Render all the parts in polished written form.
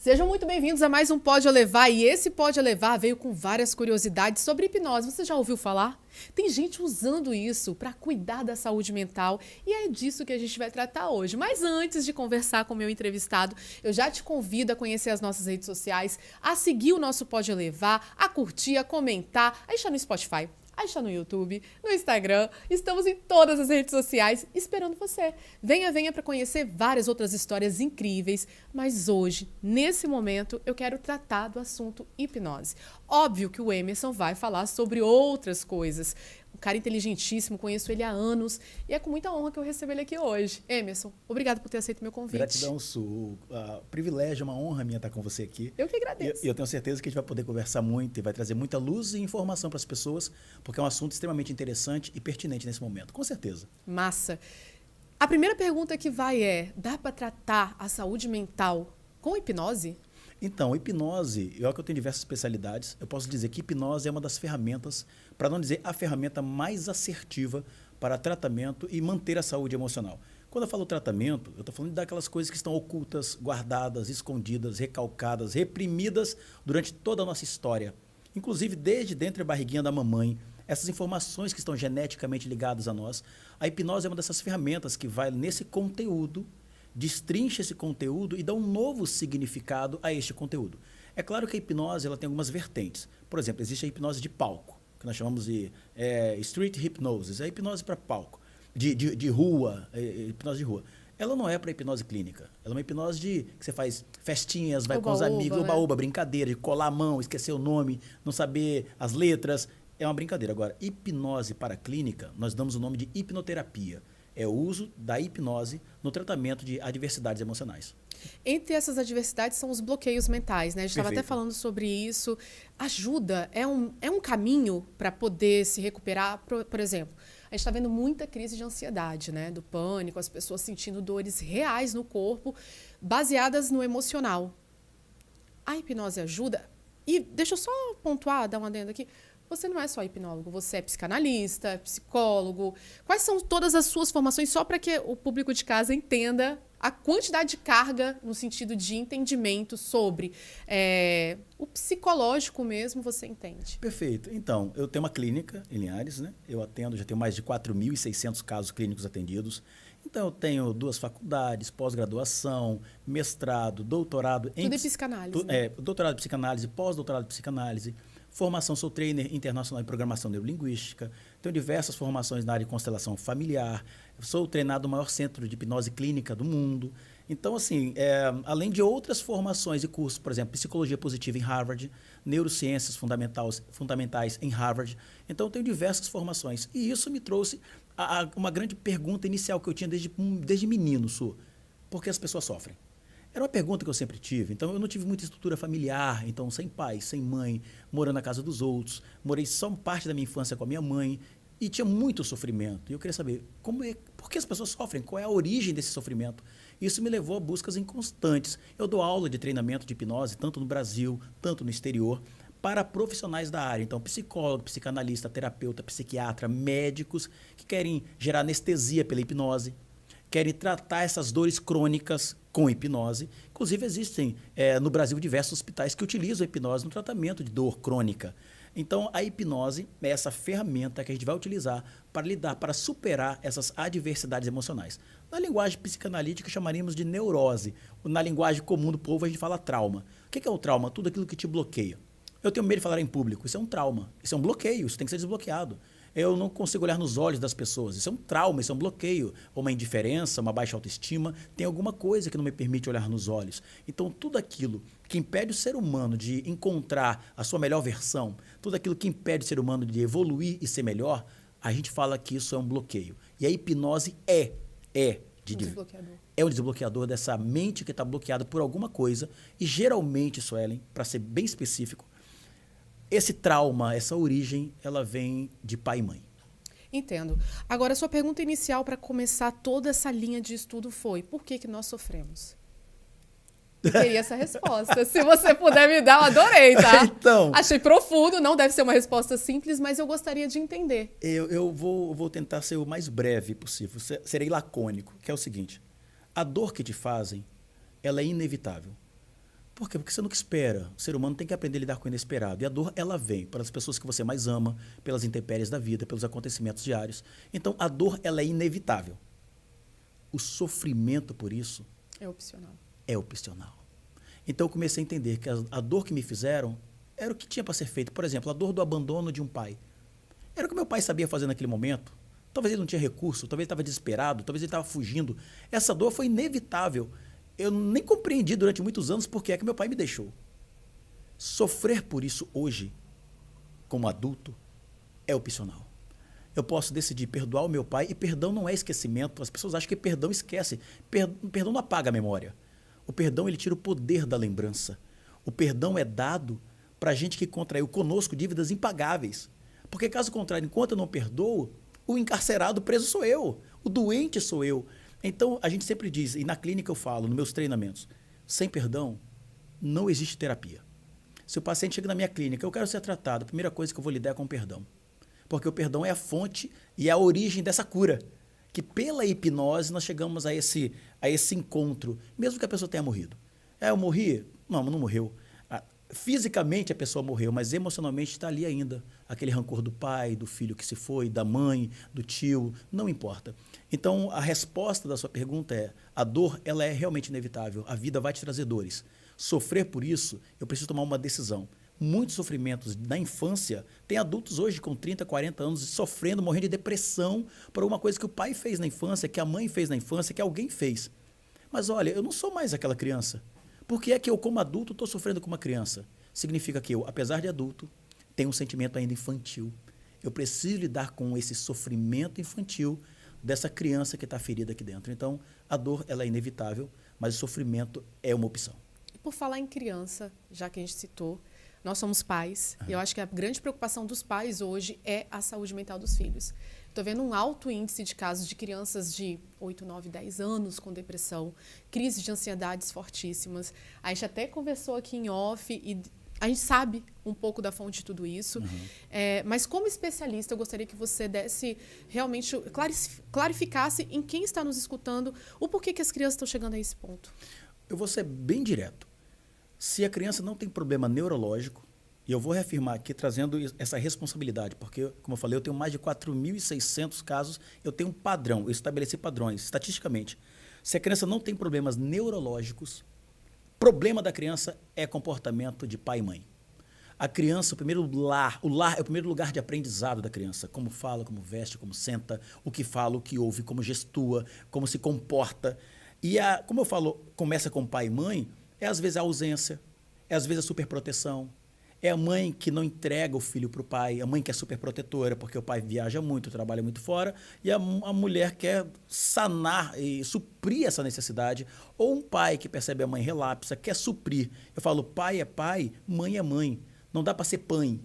Sejam muito bem-vindos a mais um Pode Levar, e esse Pode Levar veio com várias curiosidades sobre hipnose. Você já ouviu falar? Tem gente usando isso para cuidar da saúde mental e é disso que a gente vai tratar hoje. Mas antes de conversar com o meu entrevistado, eu já te convido a conhecer as nossas redes sociais, a seguir o nosso Pode Levar, a curtir, a comentar, a estar no Spotify. A gente está no YouTube, no Instagram, estamos em todas as redes sociais esperando você. Venha para conhecer várias outras histórias incríveis, mas hoje, nesse momento, eu quero tratar do assunto hipnose. Óbvio que o Emerson vai falar sobre outras coisas. Um cara inteligentíssimo, conheço ele há anos e é com muita honra que eu recebo ele aqui hoje. Emerson, obrigado por ter aceito meu convite. Gratidão, Su. Privilégio, uma honra minha estar com você aqui. Eu que agradeço. E eu tenho certeza que a gente vai poder conversar muito e vai trazer muita luz e informação para as pessoas, porque é um assunto extremamente interessante e pertinente nesse momento, com certeza. Massa. A primeira pergunta que vai é, dá para tratar a saúde mental com hipnose? Então, hipnose, eu que eu tenho diversas especialidades, eu posso dizer que hipnose é uma das ferramentas, para não dizer a ferramenta mais assertiva para tratamento e manter a saúde emocional. Quando eu falo tratamento, eu estou falando daquelas coisas que estão ocultas, guardadas, escondidas, recalcadas, reprimidas durante toda a nossa história. Inclusive, desde dentro da barriguinha da mamãe, essas informações que estão geneticamente ligadas a nós, a hipnose é uma dessas ferramentas que vai nesse conteúdo, destrincha esse conteúdo e dá um novo significado a este conteúdo. É claro que a hipnose ela tem algumas vertentes. Por exemplo, existe a hipnose de palco, que nós chamamos de street hypnosis, é a hipnose para palco, de rua, hipnose de rua. Ela não é para hipnose clínica, ela é uma hipnose que você faz festinhas, vai com os amigos, oba-oba, brincadeira, de colar a mão, esquecer o nome, não saber as letras, é uma brincadeira. Agora, hipnose para clínica, nós damos o nome de hipnoterapia. É o uso da hipnose no tratamento de adversidades emocionais. Entre essas adversidades são os bloqueios mentais, né? A gente estava até falando sobre isso. Ajuda, é um caminho para poder se recuperar. Por exemplo, a gente está vendo muita crise de ansiedade, né? Do pânico, as pessoas sentindo dores reais no corpo, baseadas no emocional. A hipnose ajuda? E deixa eu só pontuar, dar um adendo aqui. Você não é só hipnólogo, você é psicanalista, psicólogo. Quais são todas as suas formações, só para que o público de casa entenda a quantidade de carga no sentido de entendimento sobre o psicológico mesmo, você entende? Perfeito. Então, eu tenho uma clínica em Linhares, né? Eu atendo, já tenho mais de 4.600 casos clínicos atendidos. Então, eu tenho 2 faculdades, pós-graduação, mestrado, doutorado em... Tudo em psicanálise, né? Doutorado em psicanálise, pós-doutorado em psicanálise. Formação, sou trainer internacional em programação neurolinguística, tenho diversas formações na área de constelação familiar, sou treinado no maior centro de hipnose clínica do mundo. Então, assim, além de outras formações e cursos, por exemplo, psicologia positiva em Harvard, neurociências fundamentais em Harvard, então eu tenho diversas formações. E isso me trouxe uma grande pergunta inicial que eu tinha desde menino, Su. Por que as pessoas sofrem? Era uma pergunta que eu sempre tive. Então, eu não tive muita estrutura familiar, então, sem pai, sem mãe, morando na casa dos outros. Morei só parte da minha infância com a minha mãe e tinha muito sofrimento. E eu queria saber por que as pessoas sofrem, qual é a origem desse sofrimento. Isso me levou a buscas inconstantes. Eu dou aula de treinamento de hipnose, tanto no Brasil, tanto no exterior, para profissionais da área. Então, psicólogo, psicanalista, terapeuta, psiquiatra, médicos que querem gerar anestesia pela hipnose, querem tratar essas dores crônicas com hipnose. Inclusive, existem no Brasil diversos hospitais que utilizam a hipnose no tratamento de dor crônica. Então, a hipnose é essa ferramenta que a gente vai utilizar para lidar, para superar essas adversidades emocionais. Na linguagem psicanalítica, chamaríamos de neurose. Na linguagem comum do povo, a gente fala trauma. O que é o trauma? Tudo aquilo que te bloqueia. Eu tenho medo de falar em público. Isso é um trauma. Isso é um bloqueio. Isso tem que ser desbloqueado. Eu não consigo olhar nos olhos das pessoas. Isso é um trauma, isso é um bloqueio, uma indiferença, uma baixa autoestima. Tem alguma coisa que não me permite olhar nos olhos. Então, tudo aquilo que impede o ser humano de encontrar a sua melhor versão, tudo aquilo que impede o ser humano de evoluir e ser melhor, a gente fala que isso é um bloqueio. E a hipnose é um desbloqueador dessa mente que está bloqueada por alguma coisa. E geralmente, Suelen, para ser bem específico, esse trauma, essa origem, ela vem de pai e mãe. Entendo. Agora, a sua pergunta inicial para começar toda essa linha de estudo foi: por que nós sofremos? Eu queria essa resposta. Se você puder me dar, eu adorei, tá? Então, achei profundo, não deve ser uma resposta simples, mas eu gostaria de entender. Eu vou tentar ser o mais breve possível, serei lacônico, que é o seguinte: a dor que te fazem, ela é inevitável. Por quê? Porque você nunca espera. O ser humano tem que aprender a lidar com o inesperado. E a dor, ela vem pelas pessoas que você mais ama, pelas intempéries da vida, pelos acontecimentos diários. Então, a dor, ela é inevitável. O sofrimento por isso É opcional. é opcional. Então, eu comecei a entender que a dor que me fizeram era o que tinha para ser feito. Por exemplo, a dor do abandono de um pai. Era o que meu pai sabia fazer naquele momento. Talvez ele não tinha recurso, talvez ele estava desesperado, talvez ele estava fugindo. Essa dor foi inevitável. Eu nem compreendi durante muitos anos por que é que meu pai me deixou. Sofrer por isso hoje, como adulto, é opcional. Eu posso decidir perdoar o meu pai, e perdão não é esquecimento. As pessoas acham que perdão esquece. Perdão não apaga a memória. O perdão, ele tira o poder da lembrança. O perdão é dado para gente que contraiu conosco dívidas impagáveis. Porque, caso contrário, enquanto eu não perdoo, o encarcerado preso sou eu, o doente sou eu. Então, a gente sempre diz, e na clínica eu falo, nos meus treinamentos, sem perdão, não existe terapia. Se o paciente chega na minha clínica, eu quero ser tratado, a primeira coisa que eu vou lidar é com o perdão. Porque o perdão é a fonte e a origem dessa cura. Que pela hipnose nós chegamos a esse encontro, mesmo que a pessoa tenha morrido. Eu morri? Não morreu. Fisicamente a pessoa morreu, mas emocionalmente está ali ainda. Aquele rancor do pai, do filho que se foi, da mãe, do tio, não importa. Então, a resposta da sua pergunta é, a dor, ela é realmente inevitável. A vida vai te trazer dores. Sofrer por isso, eu preciso tomar uma decisão. Muitos sofrimentos na infância, tem adultos hoje com 30, 40 anos sofrendo, morrendo de depressão por alguma coisa que o pai fez na infância, que a mãe fez na infância, que alguém fez. Mas olha, eu não sou mais aquela criança. Por que é que eu, como adulto, estou sofrendo como uma criança? Significa que eu, apesar de adulto, tenho um sentimento ainda infantil. Eu preciso lidar com esse sofrimento infantil dessa criança que está ferida aqui dentro. Então, a dor, ela é inevitável, mas o sofrimento é uma opção. E por falar em criança, já que a gente citou, nós somos pais, e eu acho que a grande preocupação dos pais hoje é a saúde mental dos filhos. Estou vendo um alto índice de casos de crianças de 8, 9, 10 anos com depressão, crises de ansiedades fortíssimas. A gente até conversou aqui em off e a gente sabe um pouco da fonte de tudo isso. Mas como especialista, eu gostaria que você desse realmente, clarificasse em quem está nos escutando o porquê que as crianças estão chegando a esse ponto. Eu vou ser bem direto. Se a criança não tem problema neurológico, e eu vou reafirmar aqui trazendo essa responsabilidade, porque, como eu falei, eu tenho mais de 4.600 casos, eu tenho um padrão, eu estabeleci padrões, estatisticamente. Se a criança não tem problemas neurológicos, problema da criança é comportamento de pai e mãe. A criança, o lar é o primeiro lugar de aprendizado da criança. Como fala, como veste, como senta, o que fala, o que ouve, como gestua, como se comporta. E, como eu falo, começa com pai e mãe, é às vezes a ausência, é às vezes a superproteção. É a mãe que não entrega o filho para o pai, a mãe que é superprotetora, porque o pai viaja muito, trabalha muito fora, e a mulher quer sanar e suprir essa necessidade. Ou um pai que percebe a mãe relapsa, quer suprir. Eu falo, pai é pai, mãe é mãe. Não dá para ser pai.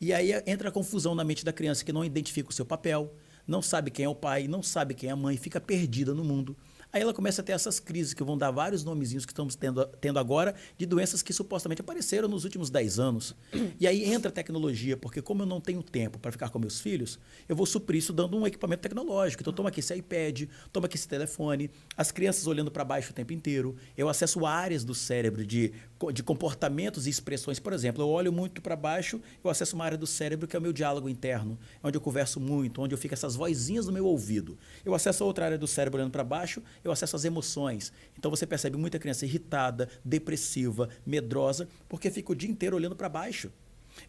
E aí entra a confusão na mente da criança, que não identifica o seu papel, não sabe quem é o pai, não sabe quem é a mãe, fica perdida no mundo. Aí ela começa a ter essas crises que vão dar vários nomezinhos que estamos tendo agora de doenças que supostamente apareceram nos últimos 10 anos. E aí entra a tecnologia, porque como eu não tenho tempo para ficar com meus filhos, eu vou suprir isso dando um equipamento tecnológico. Então toma aqui esse iPad, toma aqui esse telefone, as crianças olhando para baixo o tempo inteiro. Eu acesso áreas do cérebro de comportamentos e expressões. Por exemplo, eu olho muito para baixo, eu acesso uma área do cérebro que é o meu diálogo interno, onde eu converso muito, onde eu fico essas vozinhas no meu ouvido. Eu acesso a outra área do cérebro olhando para baixo, eu acesso às emoções. Então você percebe muita criança irritada, depressiva, medrosa, porque fica o dia inteiro olhando para baixo.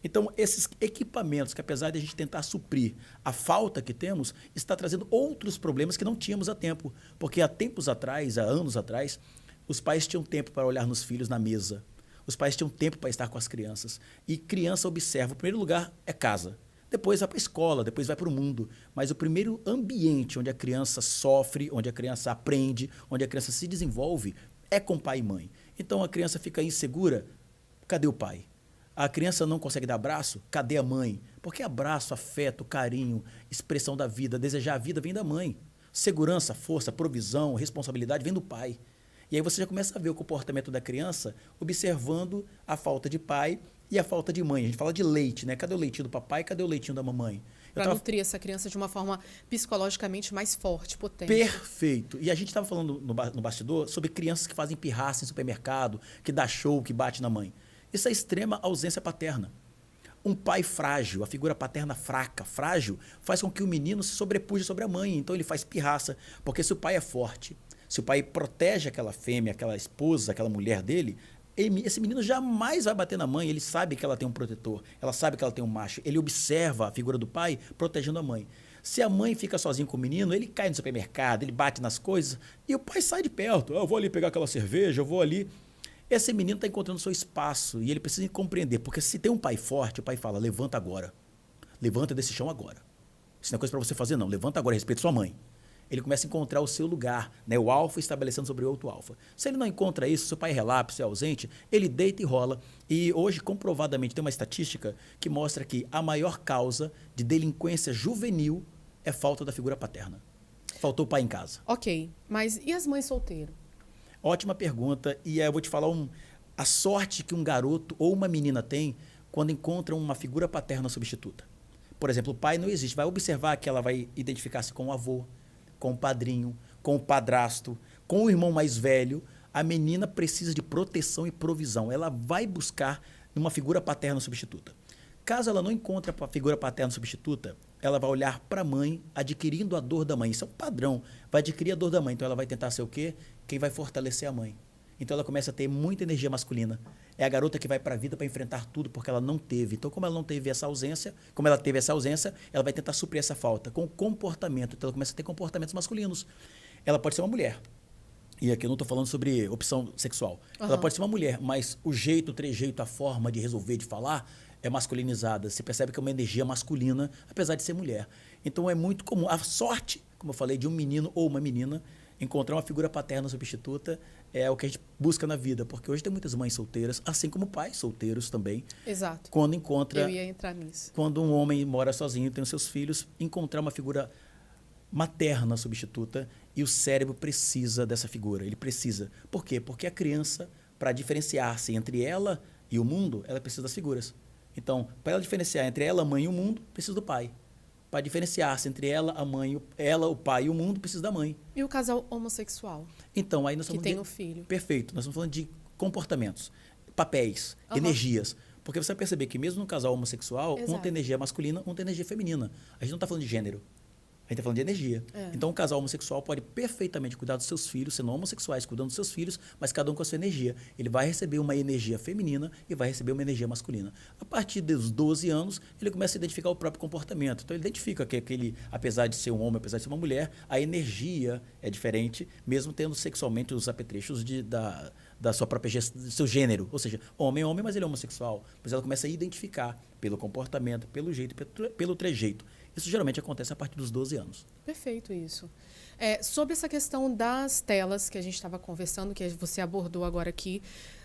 Então, esses equipamentos, que apesar de a gente tentar suprir a falta que temos, está trazendo outros problemas que não tínhamos há tempo. Porque há tempos atrás, há anos atrás, os pais tinham tempo para olhar nos filhos na mesa. Os pais tinham tempo para estar com as crianças. E criança observa, o primeiro lugar é casa. Depois vai para a escola, depois vai para o mundo. Mas o primeiro ambiente onde a criança sofre, onde a criança aprende, onde a criança se desenvolve, é com pai e mãe. Então a criança fica insegura, cadê o pai? A criança não consegue dar abraço, cadê a mãe? Porque abraço, afeto, carinho, expressão da vida, desejar a vida vem da mãe. Segurança, força, provisão, responsabilidade vem do pai. E aí você já começa a ver o comportamento da criança observando a falta de pai E a falta de mãe. A gente fala de leite, né? Cadê o leitinho do papai? Cadê o leitinho da mamãe? Para nutrir essa criança de uma forma psicologicamente mais forte, potente. Perfeito. E a gente estava falando no bastidor sobre crianças que fazem pirraça em supermercado, que dá show, que bate na mãe. Isso é extrema ausência paterna. Um pai frágil, a figura paterna fraca, frágil, faz com que o menino se sobrepuje sobre a mãe. Então ele faz pirraça. Porque se o pai é forte, se o pai protege aquela fêmea, aquela esposa, aquela mulher dele, esse menino jamais vai bater na mãe, ele sabe que ela tem um protetor, ela sabe que ela tem um macho, ele observa a figura do pai protegendo a mãe. Se a mãe fica sozinha com o menino, ele cai no supermercado, ele bate nas coisas e o pai sai de perto. Eu vou ali pegar aquela cerveja, eu vou ali. Esse menino está encontrando seu espaço e ele precisa compreender, porque se tem um pai forte, o pai fala, levanta agora, levanta desse chão agora. Isso não é coisa para você fazer não, levanta agora, respeita sua mãe. Ele começa a encontrar o seu lugar, né? O alfa estabelecendo sobre o outro alfa. Se ele não encontra isso, seu pai é relapso, é ausente, ele deita e rola. E hoje, comprovadamente, tem uma estatística que mostra que a maior causa de delinquência juvenil é falta da figura paterna. Faltou o pai em casa. Ok, mas e as mães solteiras? Ótima pergunta. E aí eu vou te falar a sorte que um garoto ou uma menina tem quando encontra uma figura paterna substituta. Por exemplo, o pai não existe. Vai observar que ela vai identificar-se com o avô, com o padrinho, com o padrasto, com o irmão mais velho. A menina precisa de proteção e provisão. Ela vai buscar uma figura paterna substituta. Caso ela não encontre a figura paterna substituta, ela vai olhar para a mãe, adquirindo a dor da mãe. Isso é um padrão. Vai adquirir a dor da mãe. Então ela vai tentar ser o quê? Quem vai fortalecer a mãe. Então ela começa a ter muita energia masculina. É a garota que vai para a vida para enfrentar tudo porque ela não teve. Então, como ela não teve essa ausência, como ela teve essa ausência, ela vai tentar suprir essa falta com comportamento. Então ela começa a ter comportamentos masculinos. Ela pode ser uma mulher. E aqui eu não estou falando sobre opção sexual. Uhum. Ela pode ser uma mulher, mas o jeito, o trejeito, a forma de resolver, de falar, é masculinizada. Você percebe que é uma energia masculina, apesar de ser mulher. Então é muito comum. A sorte, como eu falei, de um menino ou uma menina encontrar uma figura paterna substituta é o que a gente busca na vida, porque hoje tem muitas mães solteiras, assim como pais solteiros também. Exato. Quando encontra, eu ia entrar nisso. Quando um homem mora sozinho, tem os seus filhos, encontrar uma figura materna substituta e o cérebro precisa dessa figura, ele precisa. Por quê? Porque a criança, para diferenciar-se entre ela e o mundo, ela precisa das figuras. Então, para ela diferenciar entre ela, a mãe e o mundo, precisa do pai. Para diferenciar-se entre ela, a mãe, o pai e o mundo, precisa da mãe. E o casal homossexual? Então, aí nós estamos que tem um filho. Perfeito. Nós estamos falando de comportamentos, papéis, energias. Porque você vai perceber que mesmo no casal homossexual, um tem energia masculina, um tem energia feminina. A gente não está falando de gênero. A gente está falando de energia. Então, um casal homossexual pode perfeitamente cuidar dos seus filhos, sendo homossexuais, cuidando dos seus filhos, mas cada um com a sua energia. Ele vai receber uma energia feminina e vai receber uma energia masculina. A partir dos 12 anos, ele começa a identificar o próprio comportamento. Então, ele identifica que aquele, apesar de ser um homem, apesar de ser uma mulher, a energia é diferente, mesmo tendo sexualmente os apetrechos da sua própria do seu gênero. Ou seja, homem é homem, mas ele é homossexual. Mas ela começa a identificar pelo comportamento, pelo jeito, pelo trejeito. Isso geralmente acontece a partir dos 12 anos. Perfeito isso. Sobre essa questão das telas que a gente estava conversando, que você abordou agora aqui,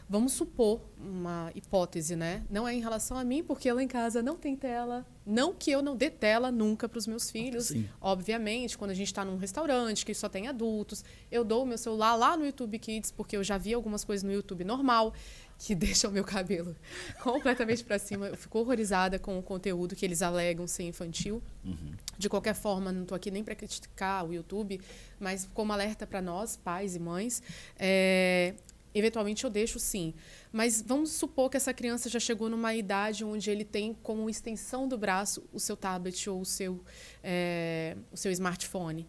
vamos supor uma hipótese, né? Não é em relação a mim, porque lá em casa não tem tela. Não que eu não dê tela nunca para os meus filhos. Sim. Obviamente, quando a gente está num restaurante que só tem adultos, eu dou o meu celular lá no YouTube Kids, porque eu já vi algumas coisas no YouTube normal que deixam o meu cabelo completamente para cima. Eu fico horrorizada com o conteúdo que eles alegam ser infantil. Uhum. De qualquer forma, não estou aqui nem para criticar o YouTube, mas como alerta para nós, pais e mães, eventualmente eu deixo sim. Mas vamos supor que essa criança já chegou numa idade onde ele tem como extensão do braço o seu tablet ou o seu smartphone.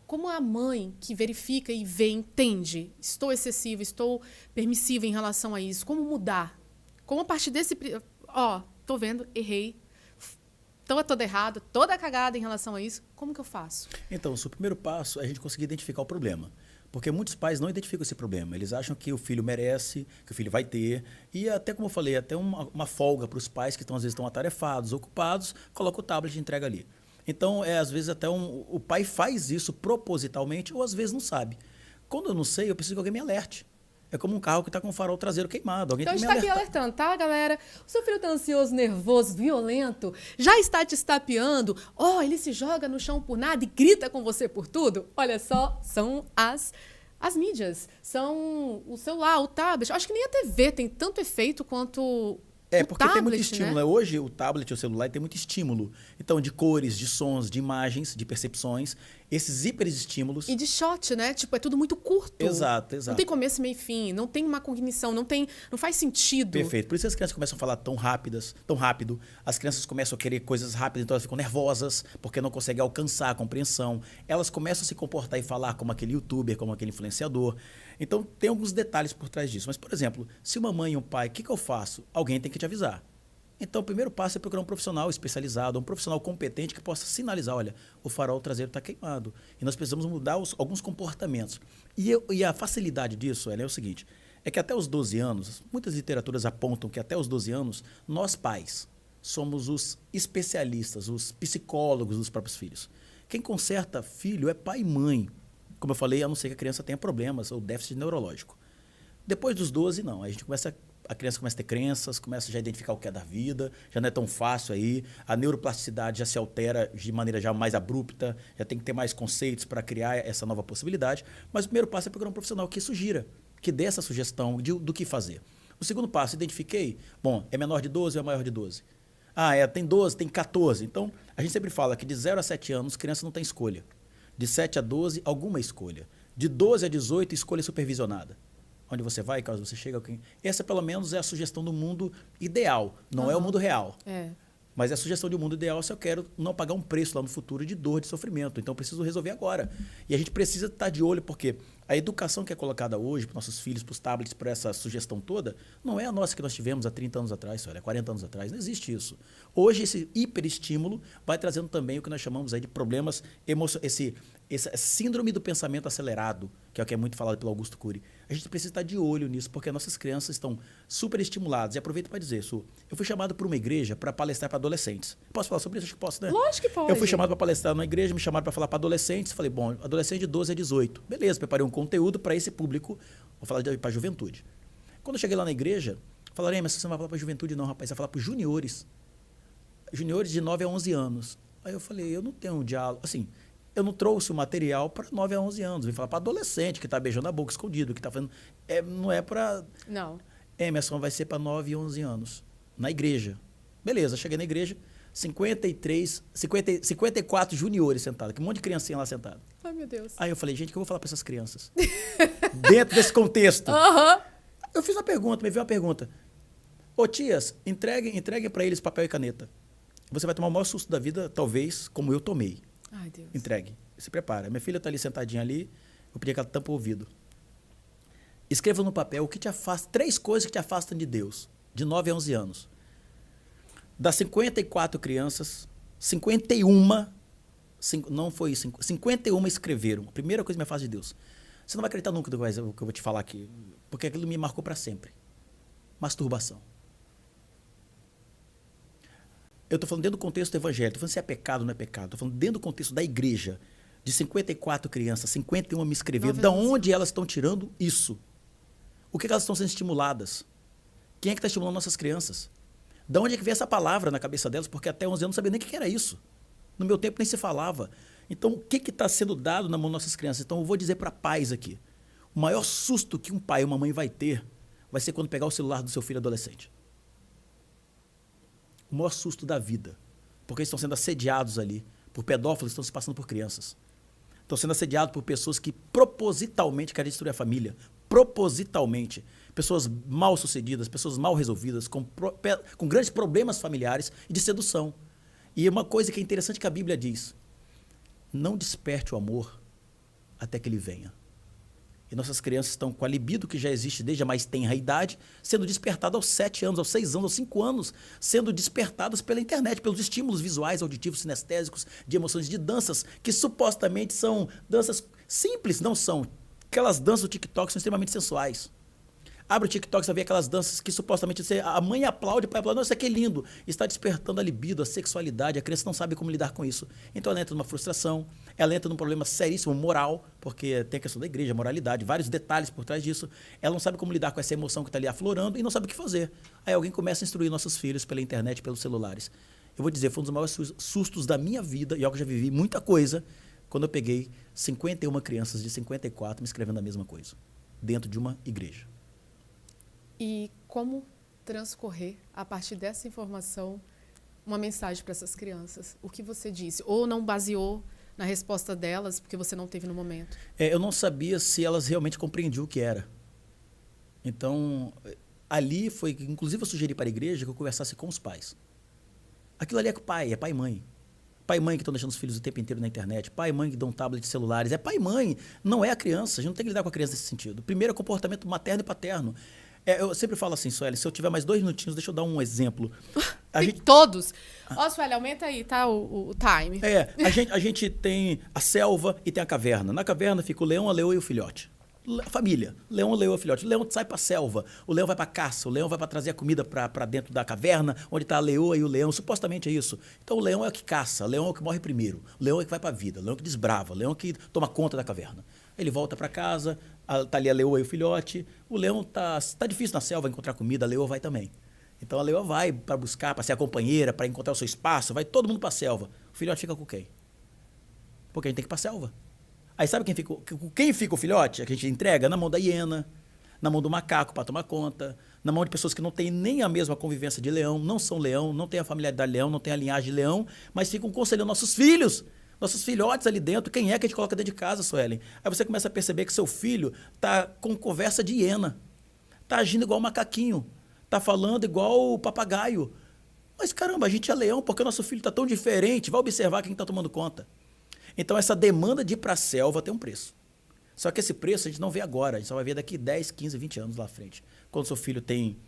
Como a mãe que verifica e vê, entende, estou excessiva, estou permissiva em relação a isso, como mudar? Como a partir desse... estou vendo, errei, estou toda errada, toda cagada em relação a isso, como que eu faço? Então, o seu primeiro passo é a gente conseguir identificar o problema. Porque muitos pais não identificam esse problema. Eles acham que o filho merece, que o filho vai ter. E até, como eu falei, até uma folga para os pais que às vezes estão atarefados, ocupados, coloca o tablet e entrega ali. Então, às vezes, até o pai faz isso propositalmente ou às vezes não sabe. Quando eu não sei, eu preciso que alguém me alerte. É como um carro que está com o farol traseiro queimado. Alguém então, tem que me me alertar. Aqui alertando, tá, galera? O seu filho está ansioso, nervoso, violento, já está te estapeando. Ele se joga no chão por nada e grita com você por tudo. Olha só, são as mídias. São o celular, o tablet. Acho que nem a TV tem tanto efeito quanto Porque tem muito tablet, estímulo, né? né? Hoje o tablet, o celular tem muito estímulo. Então, de cores, de sons, de imagens, de percepções, esses hiperestímulos. E de shot, né? Tipo, é tudo muito curto. Exato, Não exato. tem começo, meio e fim, não tem uma cognição, não faz sentido. Perfeito. Por isso as crianças começam a falar tão rápido. As crianças começam a querer coisas rápidas, então elas ficam nervosas, porque não conseguem alcançar a compreensão. Elas começam a se comportar e falar como aquele youtuber, como aquele influenciador. Então, tem alguns detalhes por trás disso. Mas, por exemplo, se uma mãe e um pai, o que eu faço? Alguém tem que te avisar. Então, o primeiro passo é procurar um profissional especializado, um profissional competente que possa sinalizar, olha, o farol traseiro está queimado e nós precisamos mudar alguns comportamentos. E a facilidade disso é o seguinte, é que até os 12 anos, muitas literaturas apontam que até os 12 anos, nós pais somos os especialistas, os psicólogos dos próprios filhos. Quem conserta filho é pai e mãe. Como eu falei, a não ser que a criança tenha problemas ou déficit neurológico. Depois dos 12, não. A criança começa a ter crenças, começa já a identificar o que é da vida, já não é tão fácil aí, a neuroplasticidade já se altera de maneira já mais abrupta, já tem que ter mais conceitos para criar essa nova possibilidade. Mas o primeiro passo é procurar um profissional que sugira, que dê essa sugestão do que fazer. O segundo passo, identifiquei, bom, é menor de 12 ou é maior de 12? Tem 12, tem 14. Então, a gente sempre fala que de 0 a 7 anos, criança não tem escolha. De 7 a 12, alguma escolha. De 12 a 18, escolha supervisionada. Onde você vai, caso você chegue. Essa, pelo menos, é a sugestão do mundo ideal. Não é o mundo real. Mas é a sugestão de um mundo ideal se eu quero não pagar um preço lá no futuro de dor, de sofrimento. Então, eu preciso resolver agora. E a gente precisa estar de olho, porque a educação que é colocada hoje para nossos filhos, para os tablets, para essa sugestão toda, não é a nossa que nós tivemos há 30 anos atrás, olha, 40 anos atrás. Não existe isso. Hoje, esse hiperestímulo vai trazendo também o que nós chamamos aí de problemas emocionais, essa síndrome do pensamento acelerado, que é o que é muito falado pelo Augusto Cury. A gente precisa estar de olho nisso, porque nossas crianças estão super estimuladas. E aproveito para dizer, Su, eu fui chamado por uma igreja para palestrar para adolescentes. Posso falar sobre isso? Acho que posso, né? Lógico que pode. Eu fui chamado para palestrar numa igreja, me chamaram para falar para adolescentes. Falei, bom, adolescente de 12 a 18. Beleza, preparei um conteúdo para esse público, vou falar para a juventude. Quando eu cheguei lá na igreja, falaram, mas você não vai falar para a juventude não, rapaz, você vai falar para os juniores. Juniores de 9 a 11 anos. Aí eu falei, eu não tenho um diálogo, assim... Eu não trouxe o material para 9 a 11 anos. Vim falar para adolescente que está beijando a boca escondido, que está fazendo... não é para... Não. Emerson vai ser para 9 e 11 anos. Na igreja. Beleza, cheguei na igreja, 54 juniores sentados. Um monte de criancinha lá sentada. Ai, meu Deus. Aí eu falei, gente, o que eu vou falar para essas crianças? Dentro desse contexto. Eu fiz uma pergunta, me veio uma pergunta. Ô tias, entreguem para eles papel e caneta. Você vai tomar o maior susto da vida, talvez, como eu tomei. Ai, Deus. Entregue. Se prepara. Minha filha está ali sentadinha ali, eu pedi que ela tampe o ouvido. Escreva no papel o que te afasta, 3 coisas que te afastam de Deus, de 9 a 11 anos. Das 54 crianças, 51, não foi 51 escreveram. A primeira coisa que me afasta de Deus. Você não vai acreditar nunca no que eu vou te falar aqui, porque aquilo me marcou para sempre. Masturbação. Eu estou falando dentro do contexto do evangelho, estou falando se é pecado ou não é pecado, estou falando dentro do contexto da igreja, de 54 crianças, 51 me escreveram, de onde elas estão tirando isso? O que elas estão sendo estimuladas? Quem é que está estimulando nossas crianças? De onde é que veio essa palavra na cabeça delas? Porque até 11 anos eu não sabia nem o que era isso. No meu tempo nem se falava. Então, o que está sendo dado na mão das nossas crianças? Então, eu vou dizer para pais aqui, o maior susto que um pai ou uma mãe vai ter, vai ser quando pegar o celular do seu filho adolescente. O maior susto da vida, porque eles estão sendo assediados ali por pedófilos que estão se passando por crianças. Estão sendo assediados por pessoas que propositalmente querem destruir a família. Propositalmente. Pessoas mal sucedidas, pessoas mal resolvidas, com grandes problemas familiares e de sedução. E uma coisa que é interessante que a Bíblia diz, não desperte o amor até que ele venha. E nossas crianças estão com a libido que já existe desde a mais tenra idade, sendo despertadas aos 7 anos, aos 6 anos, aos 5 anos, sendo despertadas pela internet, pelos estímulos visuais, auditivos, sinestésicos, de emoções, de danças, que supostamente são danças simples, não são. Aquelas danças do TikTok são extremamente sensuais. Abre o TikTok, você vai ver aquelas danças que supostamente a mãe aplaude, o pai aplaude, nossa, que é lindo. Está despertando a libido, a sexualidade, a criança não sabe como lidar com isso. Então ela entra numa frustração, ela entra num problema seríssimo, moral, porque tem a questão da igreja, moralidade, vários detalhes por trás disso. Ela não sabe como lidar com essa emoção que está ali aflorando e não sabe o que fazer. Aí alguém começa a instruir nossos filhos pela internet, pelos celulares. Eu vou dizer, foi um dos maiores sustos da minha vida, e eu já vivi muita coisa, quando eu peguei 51 crianças de 54 me escrevendo a mesma coisa, dentro de uma igreja. E como transcorrer, a partir dessa informação, uma mensagem para essas crianças? O que você disse? Ou não baseou na resposta delas, porque você não teve no momento? Eu não sabia se elas realmente compreendiam o que era. Então, ali foi, inclusive eu sugeri para a igreja que eu conversasse com os pais. Aquilo ali é pai e mãe. Pai e mãe que estão deixando os filhos o tempo inteiro na internet. Pai e mãe que dão tablet de celulares. É pai e mãe, não é a criança. A gente não tem que lidar com a criança nesse sentido. Primeiro é comportamento materno e paterno. Eu sempre falo assim, Sueli, se eu tiver mais 2 minutinhos, deixa eu dar um exemplo. Todos. Ó, Sueli, aumenta aí, tá? O time. A gente tem a selva e tem a caverna. Na caverna fica o leão, a leoa e o filhote. Família. Leão, leoa e filhote. O leão sai para a selva. O leão vai para a caça. O leão vai para trazer a comida para dentro da caverna, onde está a leoa e o leão. Supostamente é isso. Então o leão é o que caça. O leão é o que morre primeiro. O leão é o que vai para a vida. O leão é o que desbrava. O leão é o que toma conta da caverna. Ele volta para casa, tá ali a leoa e o filhote. O leão tá difícil na selva encontrar comida, a leoa vai também. Então a leoa vai para buscar, para ser a companheira, para encontrar o seu espaço, vai todo mundo para a selva. O filhote fica com quem? Porque a gente tem que ir para a selva. Aí sabe quem fica o filhote? Que a gente entrega na mão da hiena, na mão do macaco para tomar conta, na mão de pessoas que não têm nem a mesma convivência de leão, não são leão, não têm a familiaridade de leão, não têm a linhagem de leão, mas ficam conselhando nossos filhos. Nossos filhotes ali dentro, quem é que a gente coloca dentro de casa, Suelen? Aí você começa a perceber que seu filho tá com conversa de hiena, tá agindo igual macaquinho, tá falando igual o papagaio. Mas caramba, a gente é leão, porque o nosso filho tá tão diferente, vai observar quem tá tomando conta. Então essa demanda de ir para a selva tem um preço. Só que esse preço a gente não vê agora, a gente só vai ver daqui 10, 15, 20 anos lá à frente. Quando seu filho tem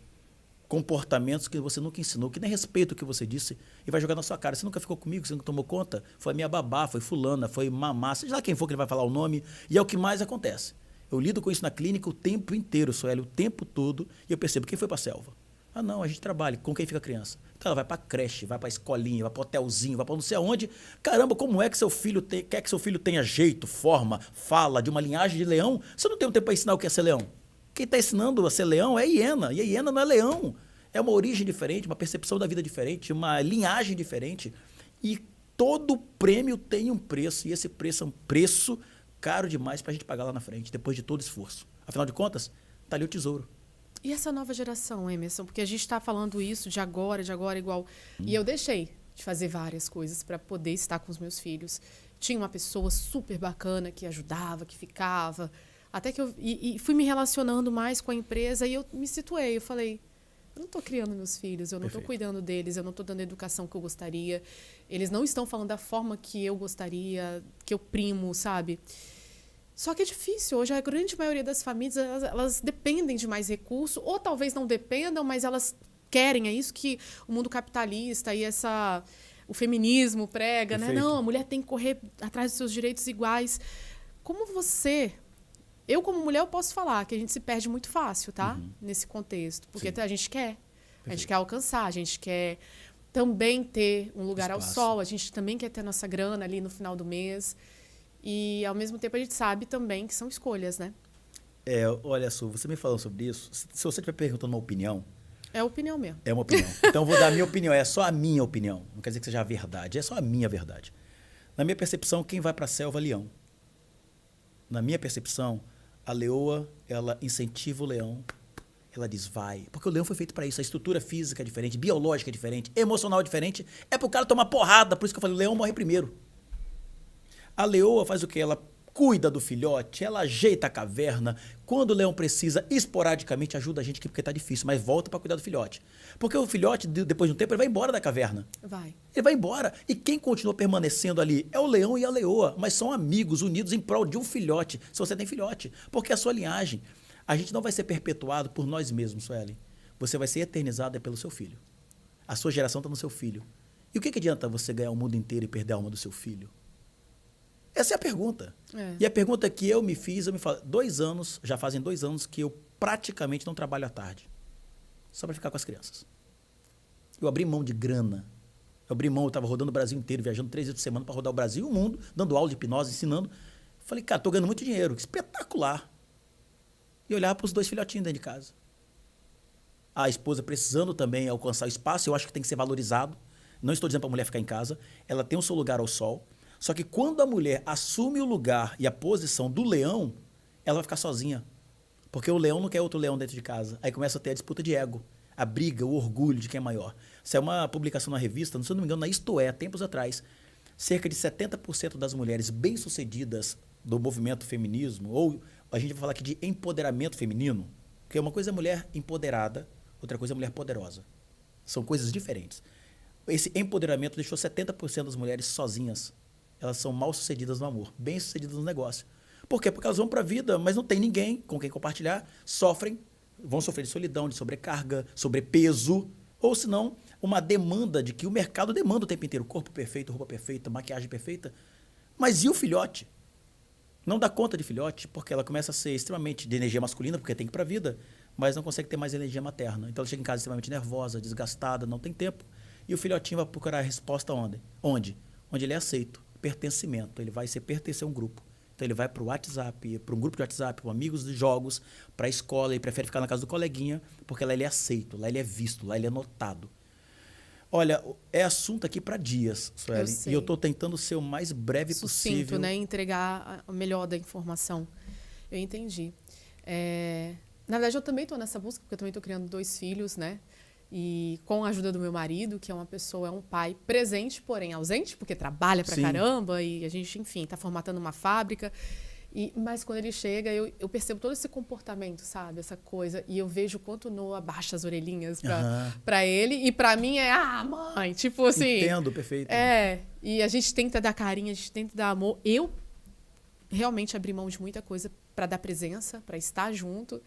comportamentos que você nunca ensinou, que nem respeita o que você disse, e vai jogar na sua cara. Você nunca ficou comigo, você nunca tomou conta? Foi minha babá, foi fulana, foi mamá, seja lá quem for que ele vai falar o nome, e é o que mais acontece. Eu lido com isso na clínica o tempo inteiro, Sueli, o tempo todo, e eu percebo quem foi para a selva. Ah, não, a gente trabalha, com quem fica a criança? Então ela vai para a creche, vai para a escolinha, vai para o hotelzinho, vai para não sei aonde. Caramba, como é que seu filho quer que seu filho tenha jeito, forma, fala, de uma linhagem de leão? Você não tem um tempo para ensinar o que é ser leão. Quem está ensinando a ser leão é hiena, e a hiena não é leão. É uma origem diferente, uma percepção da vida diferente, uma linhagem diferente. E todo prêmio tem um preço, e esse preço é um preço caro demais para a gente pagar lá na frente, depois de todo esforço. Afinal de contas, está ali o tesouro. E essa nova geração, Emerson? Porque a gente está falando isso de agora igual. E eu deixei de fazer várias coisas para poder estar com os meus filhos. Tinha uma pessoa super bacana que ajudava, que ficava. Até que e fui me relacionando mais com a empresa e eu me situei. Eu falei, eu não estou criando meus filhos, eu não estou cuidando deles, eu não estou dando a educação que eu gostaria. Eles não estão falando da forma que eu gostaria, que eu primo, sabe? Só que é difícil. Hoje a grande maioria das famílias, elas dependem de mais recurso, ou talvez não dependam, mas elas querem. É isso que o mundo capitalista e o feminismo prega, né? Não, a mulher tem que correr atrás dos seus direitos iguais. Como você... Eu, como mulher, eu posso falar que a gente se perde muito fácil, tá? Nesse contexto. Porque a gente quer. A gente quer alcançar, a gente quer também ter um lugar ao sol, a gente também quer ter nossa grana ali no final do mês. E, ao mesmo tempo, a gente sabe também que são escolhas, né? Olha, Su, você me falando sobre isso, se você estiver perguntando uma opinião... É opinião mesmo. É uma opinião. Então, eu vou dar a minha opinião. É só a minha opinião. Não quer dizer que seja a verdade. É só a minha verdade. Na minha percepção, quem vai para a selva é leão. Na minha percepção, a leoa, ela incentiva o leão. Ela diz, vai. Porque o leão foi feito para isso. A estrutura física é diferente, biológica é diferente, emocional é diferente. É para o cara tomar porrada. Por isso que eu falei, o leão morre primeiro. A leoa faz o quê? Ela cuida do filhote, ela ajeita a caverna. Quando o leão precisa, esporadicamente ajuda a gente, porque está difícil, mas volta para cuidar do filhote. Porque o filhote, depois de um tempo, ele vai embora da caverna. Vai. Ele vai embora. E quem continua permanecendo ali é o leão e a leoa, mas são amigos, unidos em prol de um filhote, se você tem filhote. Porque a sua linhagem, a gente não vai ser perpetuado por nós mesmos, Sueli. Você vai ser eternizado pelo seu filho. A sua geração está no seu filho. E o que adianta você ganhar o mundo inteiro e perder a alma do seu filho? Essa é a pergunta. E a pergunta que eu me fiz, eu me falo, já fazem 2 anos que eu praticamente não trabalho à tarde. Só para ficar com as crianças. Eu abri mão de grana. Eu estava rodando o Brasil inteiro, viajando 3 vezes por semana para rodar o Brasil e o mundo, dando aula de hipnose, ensinando. Falei, cara, estou ganhando muito dinheiro, que espetacular. E olhar para os 2 filhotinhos dentro de casa. A esposa precisando também alcançar o espaço, eu acho que tem que ser valorizado. Não estou dizendo para a mulher ficar em casa, ela tem o seu lugar ao sol. Só que quando a mulher assume o lugar e a posição do leão, ela vai ficar sozinha. Porque o leão não quer outro leão dentro de casa. Aí começa a ter a disputa de ego. a briga, o orgulho de quem é maior. Isso é uma publicação na revista, se eu não me engano, na Isto É, tempos atrás. Cerca de 70% das mulheres bem-sucedidas do movimento feminismo, ou a gente vai falar aqui de empoderamento feminino, porque uma coisa é mulher empoderada, outra coisa é mulher poderosa. São coisas diferentes. Esse empoderamento deixou 70% das mulheres sozinhas. Elas são mal-sucedidas no amor, bem-sucedidas no negócio. Por quê? Porque elas vão para a vida, mas não tem ninguém com quem compartilhar, sofrem, vão sofrer de solidão, de sobrecarga, sobrepeso, ou se não, uma demanda de que o mercado demanda o tempo inteiro. Corpo perfeito, roupa perfeita, maquiagem perfeita. Mas e o filhote? Não dá conta de filhote, porque ela começa a ser extremamente de energia masculina, porque tem que ir para a vida, mas não consegue ter mais energia materna. Então ela chega em casa extremamente nervosa, desgastada, não tem tempo. E o filhotinho vai procurar a resposta onde? Onde ele é aceito. Pertencimento. Ele vai pertencer a um grupo. Então ele vai para o WhatsApp, para um grupo de WhatsApp, para amigos de jogos, para a escola. Ele prefere ficar na casa do coleguinha, porque lá ele é aceito, lá ele é visto, lá ele é notado. Olha, é assunto aqui para dias, Sueli. E eu estou tentando ser o mais breve sucinto, possível. Né? Entregar o melhor da informação. Eu entendi. Na verdade, eu também estou nessa busca, porque eu também estou criando 2 filhos, né? E com a ajuda do meu marido, que é uma pessoa, é um pai presente, porém ausente, porque trabalha pra caramba e a gente, enfim, está formatando uma fábrica. Mas quando ele chega, eu percebo todo esse comportamento, sabe? Essa coisa. E eu vejo o quanto o Noah baixa as orelhinhas pra ele. E pra mim mãe, tipo assim... Entendo, perfeito. E a gente tenta dar carinho, a gente tenta dar amor. Eu realmente abri mão de muita coisa pra dar presença, pra estar junto.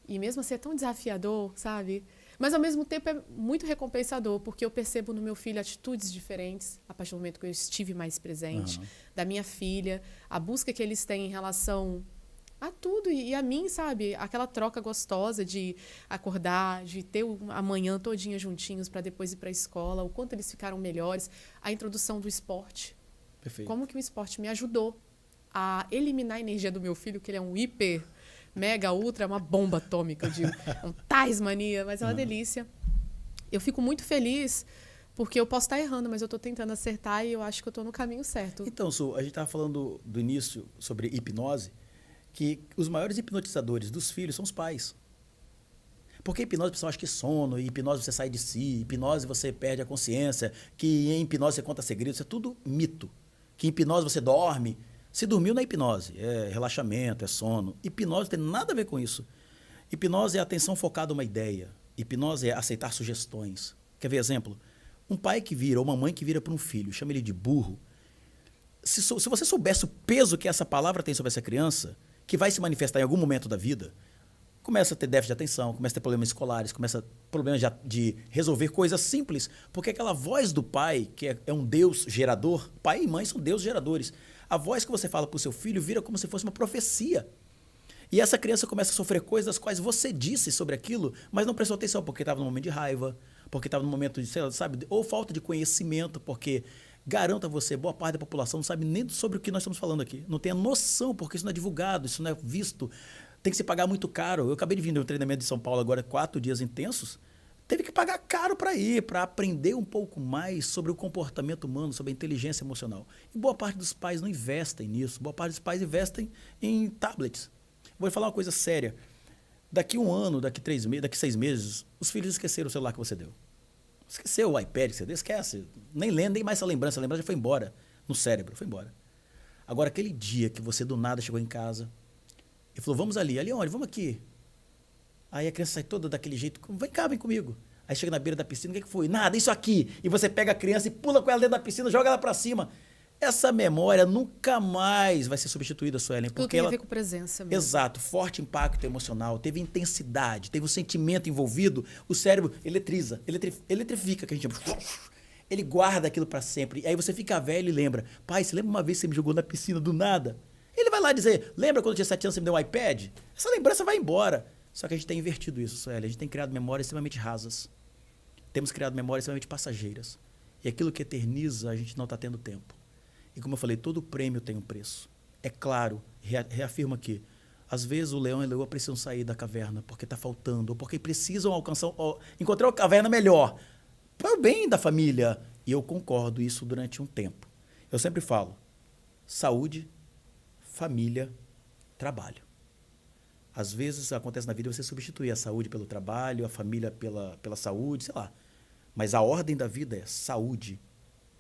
E mesmo assim é tão desafiador, sabe? Mas, ao mesmo tempo, é muito recompensador, porque eu percebo no meu filho atitudes diferentes, a partir do momento que eu estive mais presente, da minha filha, a busca que eles têm em relação a tudo e a mim, sabe? Aquela troca gostosa de acordar, de ter a manhã todinha juntinhos para depois ir para a escola, o quanto eles ficaram melhores, a introdução do esporte. Perfeito. Como que o esporte me ajudou a eliminar a energia do meu filho, que ele é um hiper... mega, ultra, é uma bomba atômica, eu digo. É um Tasmania, mas é uma delícia. Eu fico muito feliz, porque eu posso estar errando, mas eu estou tentando acertar e eu acho que eu estou no caminho certo. Então, Su, a gente estava falando do início sobre hipnose, que os maiores hipnotizadores dos filhos são os pais. Porque hipnose o pessoal acha que sono, hipnose você sai de si, hipnose você perde a consciência, que em hipnose você conta segredos, isso é tudo mito. Que em hipnose você dorme. Se dormiu na hipnose, é relaxamento, é sono. Hipnose não tem nada a ver com isso. Hipnose é atenção focada em uma ideia. Hipnose é aceitar sugestões. Quer ver exemplo? Um pai que vira, ou uma mãe que vira para um filho, chama ele de burro. Se você soubesse o peso que essa palavra tem sobre essa criança, que vai se manifestar em algum momento da vida, começa a ter déficit de atenção, começa a ter problemas escolares, começa a ter problemas de resolver coisas simples, porque aquela voz do pai, que é um Deus gerador, pai e mãe são deuses geradores. A voz que você fala para o seu filho vira como se fosse uma profecia. E essa criança começa a sofrer coisas das quais você disse sobre aquilo, mas não prestou atenção, porque estava num momento de raiva, porque estava num momento de, sabe, ou falta de conhecimento, porque, garanto a você, boa parte da população não sabe nem sobre o que nós estamos falando aqui. Não tem a noção, porque isso não é divulgado, isso não é visto. Tem que se pagar muito caro. Eu acabei de vir de um treinamento de São Paulo agora, 4 dias intensos. Teve que pagar caro para ir, para aprender um pouco mais sobre o comportamento humano, sobre a inteligência emocional. E boa parte dos pais não investem nisso. Boa parte dos pais investem em tablets. Vou falar uma coisa séria. Daqui 1 ano, daqui 3 meses, daqui 6 meses, os filhos esqueceram o celular que você deu. Esqueceu o iPad que você deu, esquece. Nem lembra, nem mais essa lembrança. A lembrança já foi embora no cérebro, foi embora. Agora, aquele dia que você do nada chegou em casa e falou, vamos ali. Ali onde? Vamos aqui. Aí a criança sai toda daquele jeito, vem cá, vem comigo. Aí chega na beira da piscina, o que foi? Nada, isso aqui. E você pega a criança e pula com ela dentro da piscina, joga ela para cima. Essa memória nunca mais vai ser substituída, Suelen. Tudo tem a ver com presença mesmo. Exato, forte impacto emocional, teve intensidade, teve um sentimento envolvido, o cérebro eletriza, eletrifica, que a gente chama. Ele guarda aquilo para sempre. E aí você fica velho e lembra, pai, você lembra uma vez que você me jogou na piscina do nada? Ele vai lá dizer, lembra quando eu tinha 7 anos você me deu um iPad? Essa lembrança vai embora. Só que a gente tem invertido isso, Sueli. A gente tem criado memórias extremamente rasas. Temos criado memórias extremamente passageiras. E aquilo que eterniza, a gente não está tendo tempo. E como eu falei, todo prêmio tem um preço. É claro, reafirmo aqui, às vezes o leão e a leoa precisam sair da caverna porque está faltando, ou porque precisam alcançar, encontrar uma caverna melhor, para o bem da família. E eu concordo isso durante um tempo. Eu sempre falo, saúde, família, trabalho. Às vezes acontece na vida você substituir a saúde pelo trabalho, a família pela saúde, sei lá. Mas a ordem da vida é saúde,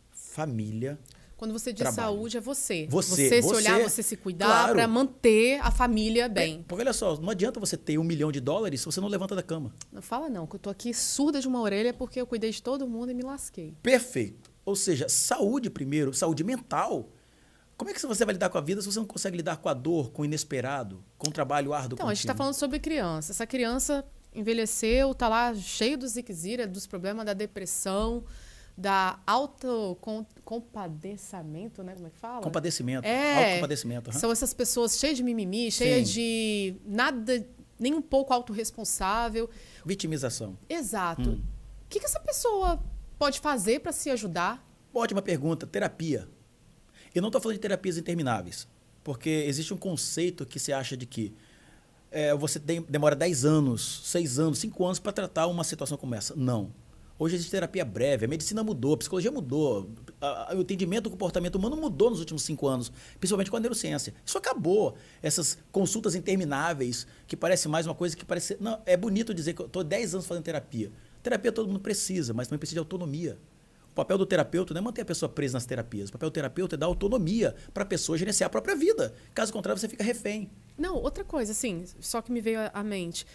família, Quando você diz trabalho. saúde, é você. Você se olhar, você se cuidar claro. para manter a família bem. Porque olha só, não adianta você ter $1 milhão se você não levanta da cama. Não fala não, que eu tô aqui surda de uma orelha porque eu cuidei de todo mundo e me lasquei. Perfeito. Ou seja, saúde primeiro, saúde mental. Como é que você vai lidar com a vida se você não consegue lidar com a dor, com o inesperado, com o trabalho árduo Então, a gente está contínuo? falando sobre criança. Essa criança envelheceu, tá lá cheio do ziquezira, dos problemas da depressão, da autocompadecimento, né? Como é que fala? Compadecimento. É, Autocompadecimento. são essas pessoas cheias de mimimi, cheias Sim. de nada, nem um pouco autorresponsável. Vitimização. Exato. O que essa pessoa pode fazer para se ajudar? Ótima pergunta. Terapia. Eu não estou falando de terapias intermináveis, porque existe um conceito que se acha de que você demora 10 anos, 6 anos, 5 anos para tratar uma situação como essa. Não. Hoje existe terapia breve, a medicina mudou, a psicologia mudou, o entendimento do comportamento humano mudou nos últimos 5 anos, principalmente com a neurociência. Isso acabou. Essas consultas intermináveis, que parece mais uma coisa que parece... Não, é bonito dizer que eu estou 10 anos fazendo terapia. Terapia todo mundo precisa, mas também precisa de autonomia. O papel do terapeuta não é manter a pessoa presa nas terapias. O papel do terapeuta é dar autonomia para a pessoa gerenciar a própria vida. Caso contrário, você fica refém. Não, outra coisa, assim, só que me veio à mente.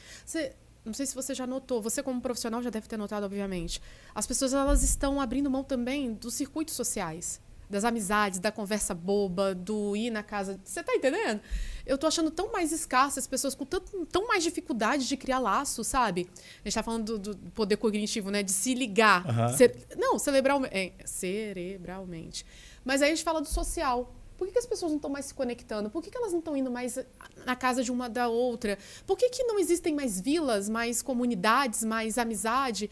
Não sei se você já notou, você como profissional já deve ter notado, obviamente. As pessoas elas estão abrindo mão também dos circuitos sociais, das amizades, da conversa boba, do ir na casa. Você tá entendendo? Eu tô achando tão mais escasso as pessoas com tão mais dificuldade de criar laços, sabe? A gente tá falando do poder cognitivo, né? De se ligar. Uhum. Cerebralmente. Mas aí a gente fala do social. Por que as pessoas não estão mais se conectando? Por que elas não estão indo mais na casa de uma da outra? Por que não existem mais vilas, mais comunidades, mais amizade?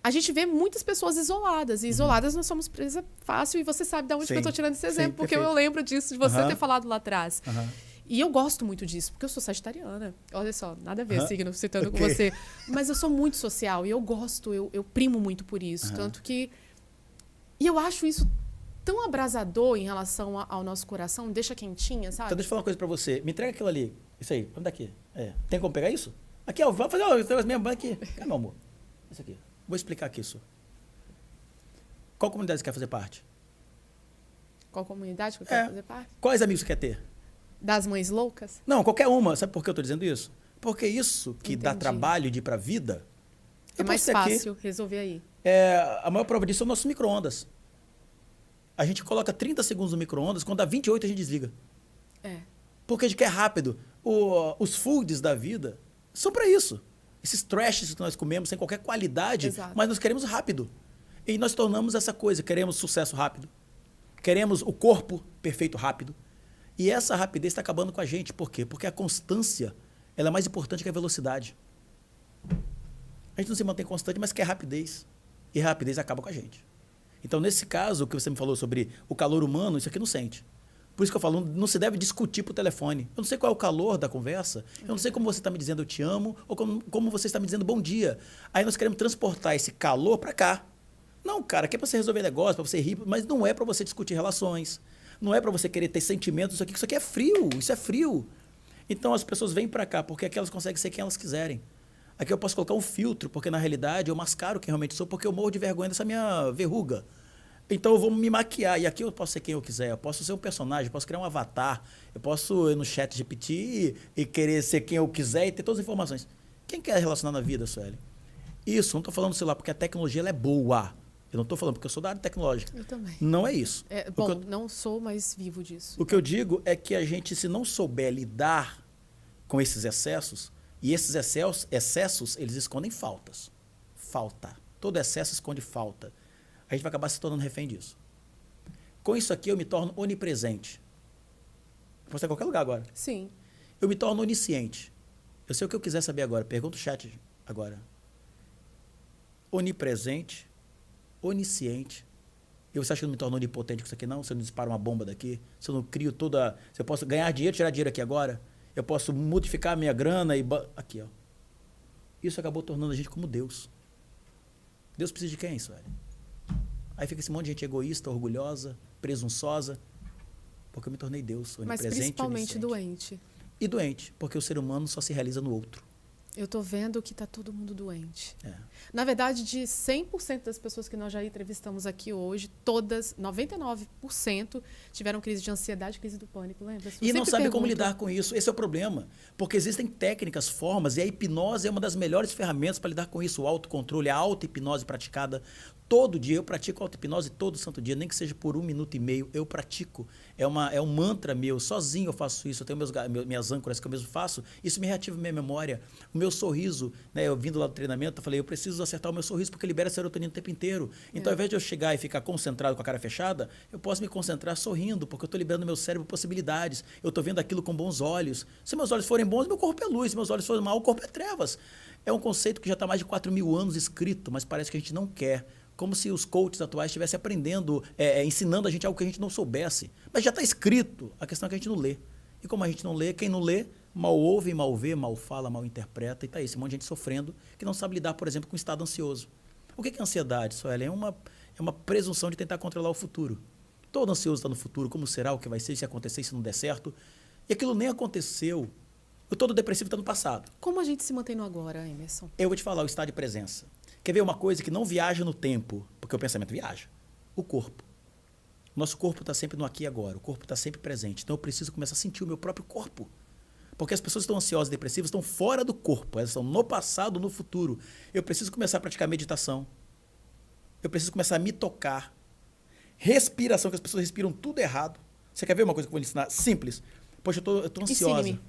A gente vê muitas pessoas isoladas. E isoladas nós somos presa fácil. E você sabe de onde que eu estou tirando esse exemplo. Porque eu lembro disso, de você ter falado lá atrás. E eu gosto muito disso, porque eu sou sagitariana. Olha só, nada a ver signo citando com você. Mas eu sou muito social e eu gosto, eu primo muito por isso. Tanto que... E eu acho isso tão abrasador em relação ao nosso coração, deixa quentinha, sabe? Então deixa eu falar uma coisa pra você. Me entrega aquilo ali. Isso aí, vamos daqui. Tem como pegar isso? Aqui, ó, vamos fazer as minhas bandas aqui. Meu amor. Isso aqui. Vou explicar aqui isso. Qual comunidade você quer fazer parte? Qual comunidade que eu quero fazer parte? Quais amigos você quer ter? Das mães loucas? Não, qualquer uma. Sabe por que eu tô dizendo isso? Porque isso que dá Entendi. trabalho de ir pra vida... É mais fácil resolver aí. A maior prova disso são nossos micro-ondas. A gente coloca 30 segundos no micro-ondas, quando dá 28 a gente desliga. Porque a gente quer rápido. Os foods da vida são para isso. Esses trashes que nós comemos sem qualquer qualidade, mas nós queremos rápido. E nós tornamos essa coisa, queremos sucesso rápido. Queremos o corpo perfeito rápido. E essa rapidez está acabando com a gente. Por quê? Porque a constância ela é mais importante que a velocidade. A gente não se mantém constante, mas quer rapidez. E a rapidez acaba com a gente. Então, nesse caso, o que você me falou sobre o calor humano, isso aqui não sente. Por isso que eu falo, não se deve discutir por telefone. Eu não sei qual é o calor da conversa, eu não sei como você está me dizendo eu te amo, ou como você está me dizendo bom dia. Aí nós queremos transportar esse calor para cá. Não, cara, aqui é para você resolver negócio, para você rir, mas não é para você discutir relações. Não é para você querer ter sentimentos, isso aqui é frio, isso é frio. Então, as pessoas vêm para cá, porque aqui elas conseguem ser quem elas quiserem. Aqui eu posso colocar um filtro, porque na realidade eu mascaro quem realmente sou, porque eu morro de vergonha dessa minha verruga. Então eu vou me maquiar, e aqui eu posso ser quem eu quiser, eu posso ser um personagem, eu posso criar um avatar, eu posso ir no chat GPT e querer ser quem eu quiser e ter todas as informações. Quem quer relacionar na vida, Sueli? Isso, não estou falando do celular, porque a tecnologia ela é boa. Eu não estou falando porque eu sou da área tecnológica. Eu também. Não é isso. Não sou, mas vivo disso. O que eu digo é que a gente, se não souber lidar com esses excessos, e esses excessos, eles escondem faltas. Falta. Todo excesso esconde falta. A gente vai acabar se tornando refém disso. Com isso aqui, eu me torno onipresente. Posso estar em qualquer lugar agora. Sim. Eu me torno onisciente. Eu sei o que eu quiser saber agora. Pergunta o chat agora. Onipresente, onisciente. E você acha que eu não me torno onipotente com isso aqui, não? Se eu não disparo uma bomba daqui? Se eu não crio toda... Se eu posso ganhar dinheiro, tirar dinheiro aqui agora? Eu posso multiplicar a minha grana e... Aqui, ó. Isso acabou tornando a gente como Deus. Deus precisa de quem, isso, velho? Aí fica esse monte de gente egoísta, orgulhosa, presunçosa, porque eu me tornei Deus, onipresente, mas principalmente onisciente. doente. e doente, porque o ser humano só se realiza no outro. Eu tô vendo que tá todo mundo doente. É. Na verdade, de 100% das pessoas que nós já entrevistamos aqui hoje, todas, 99%, tiveram crise de ansiedade, crise do pânico, lembra? E não sabe como lidar com isso. Esse é o problema. Porque existem técnicas, formas, e a hipnose é uma das melhores ferramentas para lidar com isso. O autocontrole, a auto-hipnose praticada todo dia. Eu pratico auto-hipnose todo santo dia, nem que seja por 1 minuto e meio. Eu pratico. É um mantra meu. Sozinho eu faço isso. Eu tenho minhas âncoras que eu mesmo faço. Isso me reativa minha memória. O meu sorriso, né? Eu vindo lá do treinamento, eu falei, eu preciso acertar o meu sorriso porque libera serotonina o tempo inteiro. Então, ao invés de eu chegar e ficar concentrado com a cara fechada, eu posso me concentrar sorrindo, porque eu estou liberando no meu cérebro possibilidades. Eu estou vendo aquilo com bons olhos. Se meus olhos forem bons, meu corpo é luz. Se meus olhos forem mal, o corpo é trevas. É um conceito que já está há mais de 4.000 anos escrito, mas parece que a gente não quer. Como se os coaches atuais estivessem aprendendo, ensinando a gente algo que a gente não soubesse. Mas já está escrito. A questão é que a gente não lê. E como a gente não lê, quem não lê, mal ouve, mal vê, mal fala, mal interpreta. E está aí, esse monte de gente sofrendo, que não sabe lidar, por exemplo, com o estado ansioso. O que é ansiedade, Suelen? É uma presunção de tentar controlar o futuro. Todo ansioso está no futuro. Como será, o que vai ser, se acontecer, se não der certo. E aquilo nem aconteceu. O todo depressivo está no passado. Como a gente se mantém no agora, Emerson? Eu vou te falar o estado de presença. Quer ver uma coisa que não viaja no tempo, porque o pensamento viaja? O corpo. Nosso corpo está sempre no aqui e agora. O corpo está sempre presente. Então eu preciso começar a sentir o meu próprio corpo. Porque as pessoas que estão ansiosas e depressivas estão fora do corpo. Elas estão no passado, no futuro. Eu preciso começar a praticar meditação. Eu preciso começar a me tocar. Respiração, que as pessoas respiram tudo errado. Você quer ver uma coisa que eu vou lhe ensinar? Simples. Poxa, eu tô ansiosa. Ensine-me.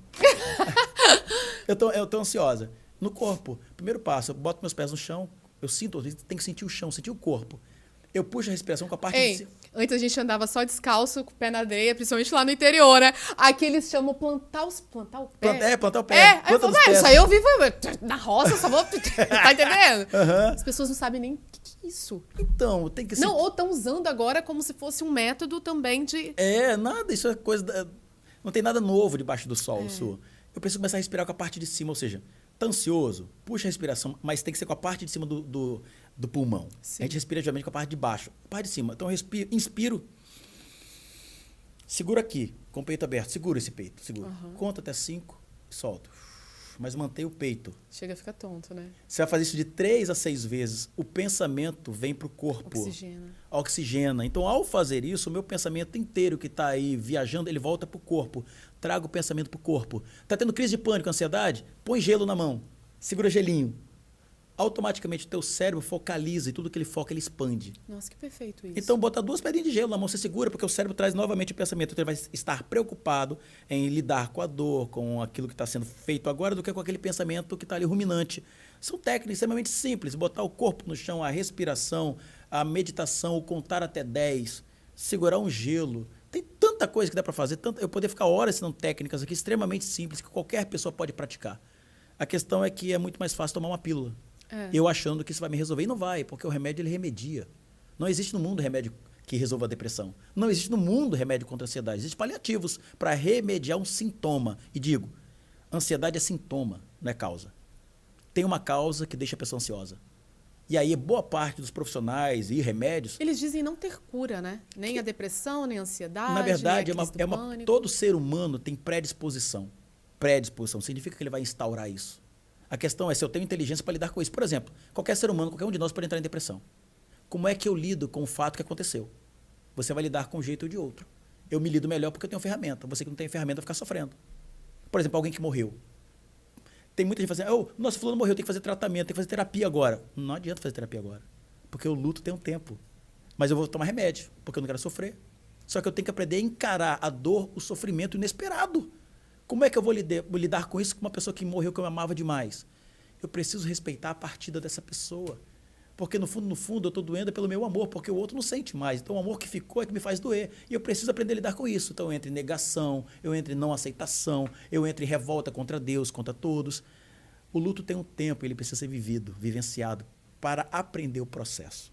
eu tô ansiosa. No corpo, primeiro passo, eu boto meus pés no chão, eu sinto, tem que sentir o chão, sentir o corpo. Eu puxo a respiração com a parte de cima. Antes a gente andava só descalço, com o pé na areia, principalmente lá no interior, né? Aqui eles chamam plantar o pé. Plantar o pé. Aí eu falo, isso aí eu vivo na roça, só vou... Tá entendendo? Uhum. As pessoas não sabem nem o que é isso. Então, tem que ser... Não, ou estão usando agora como se fosse um método também de... Nada, isso é coisa... Não tem nada novo debaixo do sol, Su. Eu preciso começar a respirar com a parte de cima, ou seja... Tá ansioso, puxa a respiração, mas tem que ser com a parte de cima do pulmão. Sim. A gente respira geralmente com a parte de baixo, a parte de cima. Então eu inspiro, segura aqui, com o peito aberto, segura esse peito, segura. Uhum. Conta até 5 e solta. Mas mantém o peito. Chega a ficar tonto, né? Você vai fazer isso de 3 a 6 vezes. O pensamento vem para o corpo. Oxigena. Então, ao fazer isso, o meu pensamento inteiro que está aí viajando, ele volta para o corpo. Traga o pensamento para o corpo. Está tendo crise de pânico, ansiedade? Põe gelo na mão. Segura gelinho. Automaticamente o teu cérebro focaliza e tudo que ele foca, ele expande. Nossa, que perfeito isso. Então, bota 2 pedrinhas de gelo na mão, você segura, porque o cérebro traz novamente o pensamento. Então, ele vai estar preocupado em lidar com a dor, com aquilo que está sendo feito agora, do que com aquele pensamento que está ali ruminante. São técnicas extremamente simples. Botar o corpo no chão, a respiração, a meditação, o contar até 10, segurar um gelo. Tem tanta coisa que dá para fazer. Eu poderia ficar horas ensinando técnicas aqui extremamente simples, que qualquer pessoa pode praticar. A questão é que é muito mais fácil tomar uma pílula. Eu achando que isso vai me resolver. E não vai, porque o remédio ele remedia. Não existe no mundo remédio que resolva a depressão. Não existe no mundo remédio contra a ansiedade. Existem paliativos para remediar um sintoma. E digo, ansiedade é sintoma, não é causa. Tem uma causa que deixa a pessoa ansiosa. E aí, boa parte dos profissionais e remédios... Eles dizem não ter cura, né? Nem a depressão, nem a ansiedade, na verdade, nem todo ser humano tem predisposição. Predisposição significa que ele vai instaurar isso. A questão é se eu tenho inteligência para lidar com isso. Por exemplo, qualquer ser humano, qualquer um de nós pode entrar em depressão. Como é que eu lido com o fato que aconteceu? Você vai lidar com um jeito ou de outro. Eu me lido melhor porque eu tenho ferramenta. Você que não tem ferramenta vai ficar sofrendo. Por exemplo, alguém que morreu. Tem muita gente fazendo, nosso fulano morreu, tem que fazer tratamento, tem que fazer terapia agora. Não adianta fazer terapia agora. Porque o luto tem um tempo. Mas eu vou tomar remédio, porque eu não quero sofrer. Só que eu tenho que aprender a encarar a dor, o sofrimento inesperado. Como é que eu vou lidar com isso com uma pessoa que morreu, que eu amava demais? Eu preciso respeitar a partida dessa pessoa. Porque, no fundo, eu estou doendo pelo meu amor, porque o outro não sente mais. Então, o amor que ficou é que me faz doer. E eu preciso aprender a lidar com isso. Então, eu entro em negação, eu entro em não aceitação, eu entro em revolta contra Deus, contra todos. O luto tem um tempo, ele precisa ser vivido, vivenciado, para aprender o processo.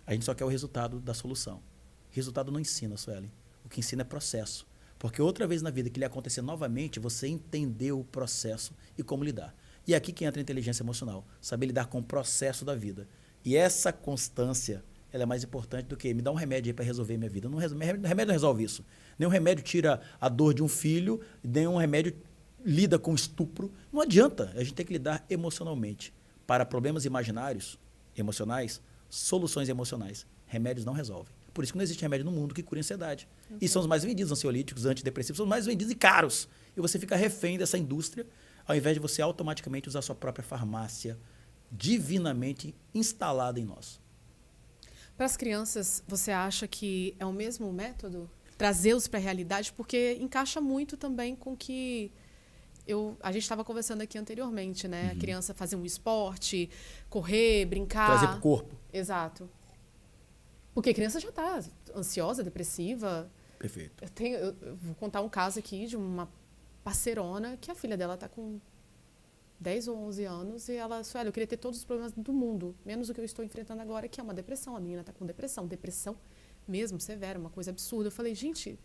A gente só quer o resultado da solução. Resultado não ensina, Suelen. O que ensina é processo. Porque outra vez na vida que lhe acontecer novamente, você entendeu o processo e como lidar. E é aqui que entra a inteligência emocional, saber lidar com o processo da vida. E essa constância, ela é mais importante do que me dar um remédio aí para resolver minha vida. Remédio não resolve isso. Nenhum remédio tira a dor de um filho, nenhum remédio lida com estupro. Não adianta. A gente tem que lidar emocionalmente. Para problemas imaginários, emocionais, soluções emocionais. Remédios não resolvem. Por isso que não existe remédio no mundo que cure ansiedade. E são os mais vendidos, ansiolíticos, antidepressivos, são os mais vendidos e caros. E você fica refém dessa indústria, ao invés de você automaticamente usar a sua própria farmácia divinamente instalada em nós. Para as crianças, você acha que é o mesmo método? Trazê-los para a realidade? Porque encaixa muito também com que a gente estava conversando aqui anteriormente, né? A criança fazer um esporte, correr, brincar. Trazer para o corpo. Exato. Porque a criança já está ansiosa, depressiva. Perfeito. Eu vou contar um caso aqui de uma parceirona que a filha dela está com 10 ou 11 anos e ela disse, olha, eu queria ter todos os problemas do mundo, menos o que eu estou enfrentando agora, que é uma depressão. A menina está com depressão mesmo, severa, uma coisa absurda. Eu falei, gente,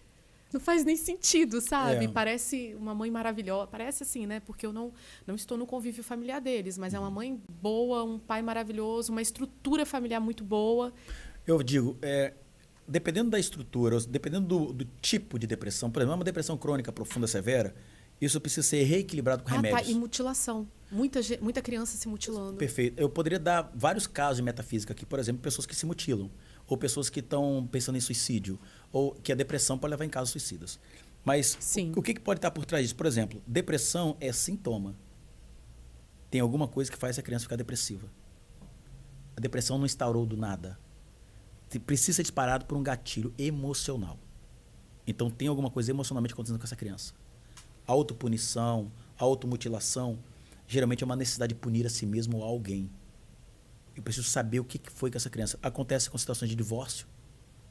não faz nem sentido, sabe? Parece uma mãe maravilhosa, parece assim, né? Porque eu não estou no convívio familiar deles, mas é uma mãe boa, um pai maravilhoso, uma estrutura familiar muito boa. Eu digo, dependendo da estrutura, dependendo do tipo de depressão, por exemplo, uma depressão crônica profunda severa, isso precisa ser reequilibrado com remédios. Tá, e mutilação. Muita criança se mutilando. Perfeito. Eu poderia dar vários casos de metafísica aqui, por exemplo, pessoas que se mutilam, ou pessoas que estão pensando em suicídio, ou que a depressão pode levar em casos suicidas. Mas o que pode estar por trás disso? Por exemplo, depressão é sintoma. Tem alguma coisa que faz a criança ficar depressiva. A depressão não instaurou do nada. Precisa ser disparado por um gatilho emocional. Então tem alguma coisa emocionalmente acontecendo com essa criança. Autopunição, automutilação, geralmente é uma necessidade de punir a si mesmo ou alguém. Eu preciso saber o que foi com essa criança. Acontece com situações de divórcio,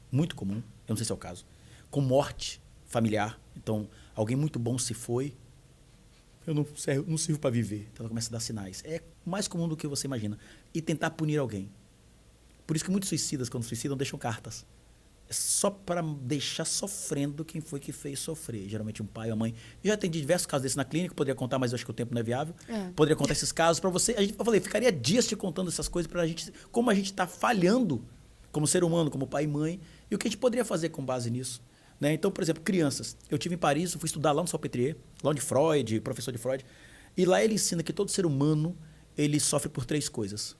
muito comum, eu não sei se é o caso, com morte familiar. Então, alguém muito bom se foi, eu não sirvo para viver. Então ela começa a dar sinais. É mais comum do que você imagina. E tentar punir alguém. Por isso que muitos suicidas, quando suicidam, deixam cartas. É só para deixar sofrendo quem foi que fez sofrer. Geralmente um pai ou a mãe. Eu já atendi diversos casos desses na clínica, poderia contar, mas eu acho que o tempo não é viável. Poderia contar esses casos para você. Eu falei, ficaria dias te contando essas coisas para a gente, como a gente está falhando como ser humano, como pai e mãe, e o que a gente poderia fazer com base nisso. Né? Então, por exemplo, crianças. Eu estive em Paris, eu fui estudar lá no Salpêtrière, lá onde Freud, professor de Freud, e lá ele ensina que todo ser humano ele sofre por 3 coisas.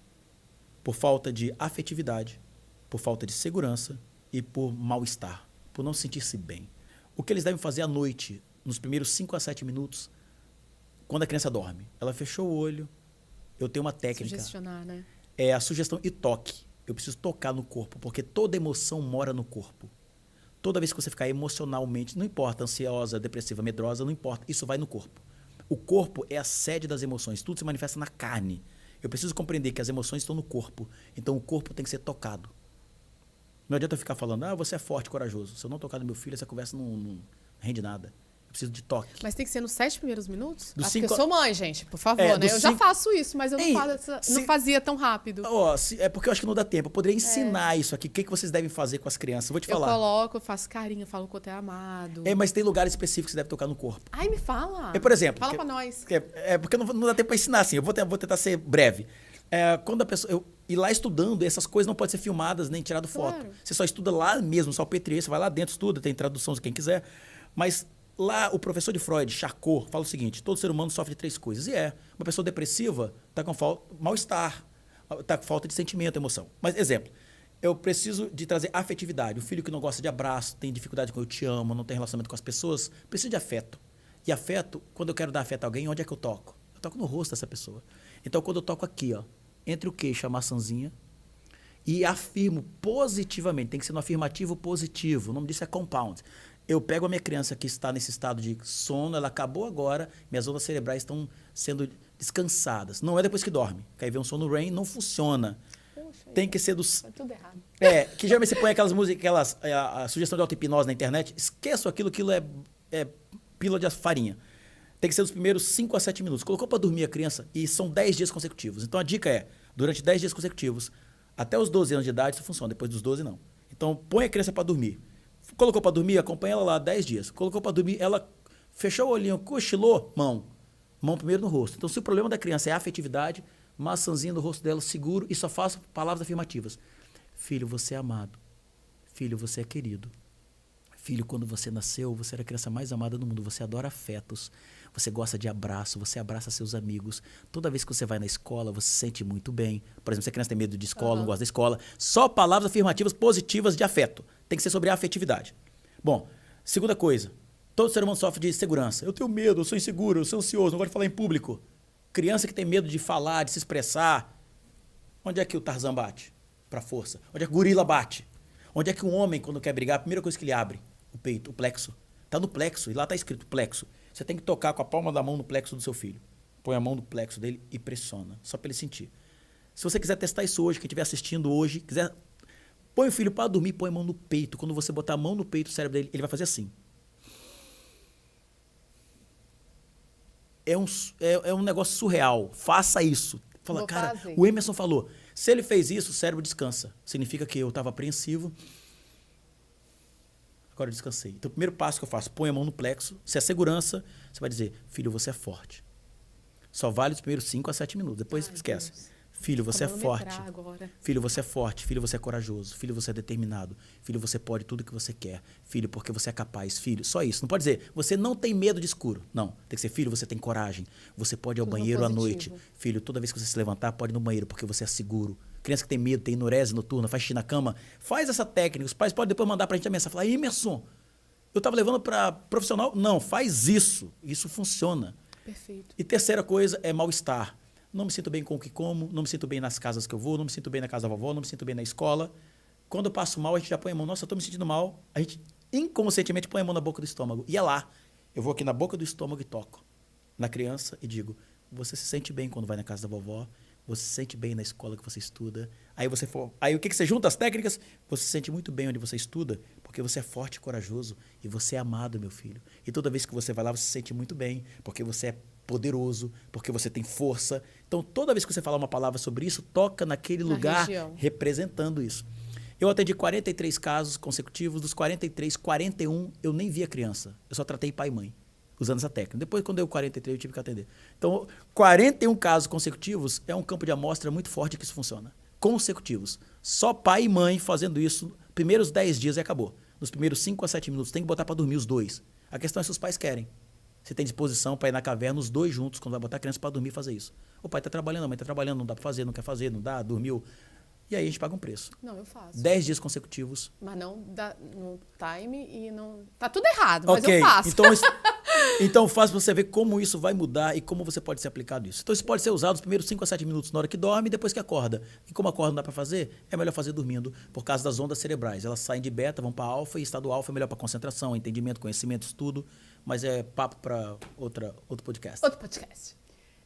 Por falta de afetividade, por falta de segurança e por mal-estar, por não sentir-se bem. O que eles devem fazer à noite, nos primeiros 5 a 7 minutos, quando a criança dorme? Ela fechou o olho, eu tenho uma técnica. Sugestionar, né? É a sugestão e toque. Eu preciso tocar no corpo, porque toda emoção mora no corpo. Toda vez que você ficar emocionalmente, não importa, ansiosa, depressiva, medrosa, não importa, isso vai no corpo. O corpo é a sede das emoções, tudo se manifesta na carne. Eu preciso compreender que as emoções estão no corpo, então o corpo tem que ser tocado. Não adianta eu ficar falando, você é forte, corajoso. Se eu não tocar no meu filho, essa conversa não rende nada. Eu preciso de toque. Mas tem que ser nos 7 primeiros minutos? Do Porque eu sou mãe, gente, por favor, né? Eu já faço isso, mas eu não fazia tão rápido. É porque eu acho que não dá tempo. Eu poderia ensinar isso aqui. O que vocês devem fazer com as crianças? Eu vou te falar. Eu faço carinho, falo que o outro é amado. Mas tem lugares específicos que você deve tocar no corpo. Ai, me fala. Por exemplo. Fala pra nós. Porque não dá tempo para ensinar assim. Eu vou tentar ser breve. Quando a pessoa... ir lá estudando, essas coisas não podem ser filmadas nem tirado foto. Claro. Você só estuda lá mesmo, só o Salpêtrière, você vai lá dentro, estuda, tem tradução de quem quiser. Mas lá o professor de Freud, Charcot, fala o seguinte, todo ser humano sofre de 3 coisas. E uma pessoa depressiva está com mal-estar, está com falta de sentimento, emoção. Mas, exemplo, eu preciso de trazer afetividade. O filho que não gosta de abraço, tem dificuldade com eu te amo, não tem relacionamento com as pessoas, precisa de afeto. E afeto, quando eu quero dar afeto a alguém, onde é que eu toco? Eu toco no rosto dessa pessoa. Então, quando eu toco aqui, entre o queixo e a maçãzinha, e afirmo positivamente, tem que ser no afirmativo positivo, o nome disso é compound. Eu pego a minha criança que está nesse estado de sono, ela acabou agora, minhas ondas cerebrais estão sendo descansadas. Não é depois que dorme. Aí vem um sono REM, não funciona. Poxa, tem que ser dos... Tá tudo errado. Que geralmente você põe aquelas músicas, a sugestão de auto-hipnose na internet, esqueça aquilo é pílula de farinha. Tem que ser dos primeiros 5 a 7 minutos. Colocou para dormir a criança e são 10 dias consecutivos. Então a dica é, durante 10 dias consecutivos, até os 12 anos de idade isso funciona, depois dos 12 não. Então põe a criança para dormir. Colocou para dormir, acompanha ela lá 10 dias. Colocou para dormir, ela fechou o olhinho, cochilou, mão. Mão primeiro no rosto. Então se o problema da criança é a afetividade, maçãzinha no rosto dela seguro e só faço palavras afirmativas. Filho, você é amado. Filho, você é querido. Filho, quando você nasceu, você era a criança mais amada do mundo. Você adora afetos, você gosta de abraço, você abraça seus amigos. Toda vez que você vai na escola, você se sente muito bem. Por exemplo, se a criança tem medo de escola, não gosta da escola. Só palavras afirmativas positivas de afeto. Tem que ser sobre a afetividade. Bom, segunda coisa. Todo ser humano sofre de insegurança. Eu tenho medo, eu sou inseguro, eu sou ansioso, não gosto de falar em público. Criança que tem medo de falar, de se expressar. Onde é que o Tarzan bate? Pra força. Onde é que o gorila bate? Onde é que um homem, quando quer brigar, a primeira coisa que ele abre? O peito, o plexo. Tá no plexo, e lá tá escrito plexo. Você tem que tocar com a palma da mão no plexo do seu filho. Põe a mão no plexo dele e pressiona, só para ele sentir. Se você quiser testar isso hoje, quem estiver assistindo hoje, quiser, põe o filho para dormir, põe a mão no peito. Quando você botar a mão no peito, o cérebro dele, ele vai fazer assim. É um negócio surreal. Faça isso. Fala, cara, o Emerson falou. Se ele fez isso, o cérebro descansa. Significa que eu estava apreensivo. Agora eu descansei. Então, o primeiro passo que eu faço, põe a mão no plexo. Se é segurança, você vai dizer, filho, você é forte. Só vale os primeiros 5 a 7 minutos. Depois esquece. Deus. Filho, você é forte. Filho, você é forte. Filho, você é corajoso. Filho, você é determinado. Filho, você pode tudo que você quer. Filho, porque você é capaz. Filho, só isso. Não pode dizer, você não tem medo de escuro. Não. Tem que ser, filho, você tem coragem. Você pode ir ao banheiro à noite. Filho, toda vez que você se levantar, pode ir no banheiro, porque você é seguro. Criança que tem medo, tem enurese noturna, faz xixi na cama, faz essa técnica. Os pais podem depois mandar pra gente a mensagem. Falar, Emerson, eu tava levando pra profissional. Não, faz isso. Isso funciona. Perfeito. E terceira coisa é mal-estar. Não me sinto bem com o que como, não me sinto bem nas casas que eu vou, não me sinto bem na casa da vovó, não me sinto bem na escola. Quando eu passo mal, a gente já põe a mão. Nossa, eu tô me sentindo mal. A gente inconscientemente põe a mão na boca do estômago. E é lá. Eu vou aqui na boca do estômago e toco na criança e digo, você se sente bem quando vai na casa da vovó, você se sente bem na escola que você estuda. Aí o que você junta as técnicas? Você se sente muito bem onde você estuda, porque você é forte e corajoso e você é amado, meu filho. E toda vez que você vai lá, você se sente muito bem, porque você é poderoso, porque você tem força. Então, toda vez que você falar uma palavra sobre isso, toca naquele lugar representando isso. Eu atendi 43 casos consecutivos, dos 43, 41 eu nem vi a criança. Eu só tratei pai e mãe, usando essa técnica. Depois, quando deu 43, eu tive que atender. Então, 41 casos consecutivos é um campo de amostra muito forte que isso funciona. Consecutivos. Só pai e mãe fazendo isso, primeiros 10 dias e acabou. Nos primeiros 5 a 7 minutos, tem que botar para dormir os dois. A questão é se os pais querem. Você tem disposição para ir na caverna, os dois juntos, quando vai botar a criança para dormir, fazer isso. O pai está trabalhando, a mãe está trabalhando, não dá para fazer, não quer fazer, não dá, dormiu. E aí a gente paga um preço. Não, eu faço. 10 dias consecutivos. Mas não dá no time e não... Tá tudo errado, mas eu faço. Então faz para você ver como isso vai mudar e como você pode ser aplicado isso. Então isso pode ser usado os primeiros 5 a 7 minutos na hora que dorme e depois que acorda. E como acorda não dá para fazer, é melhor fazer dormindo por causa das ondas cerebrais. Elas saem de beta, vão para alfa e estado alfa é melhor para concentração, entendimento, conhecimento, estudo. Mas é papo para outro podcast. Outro podcast.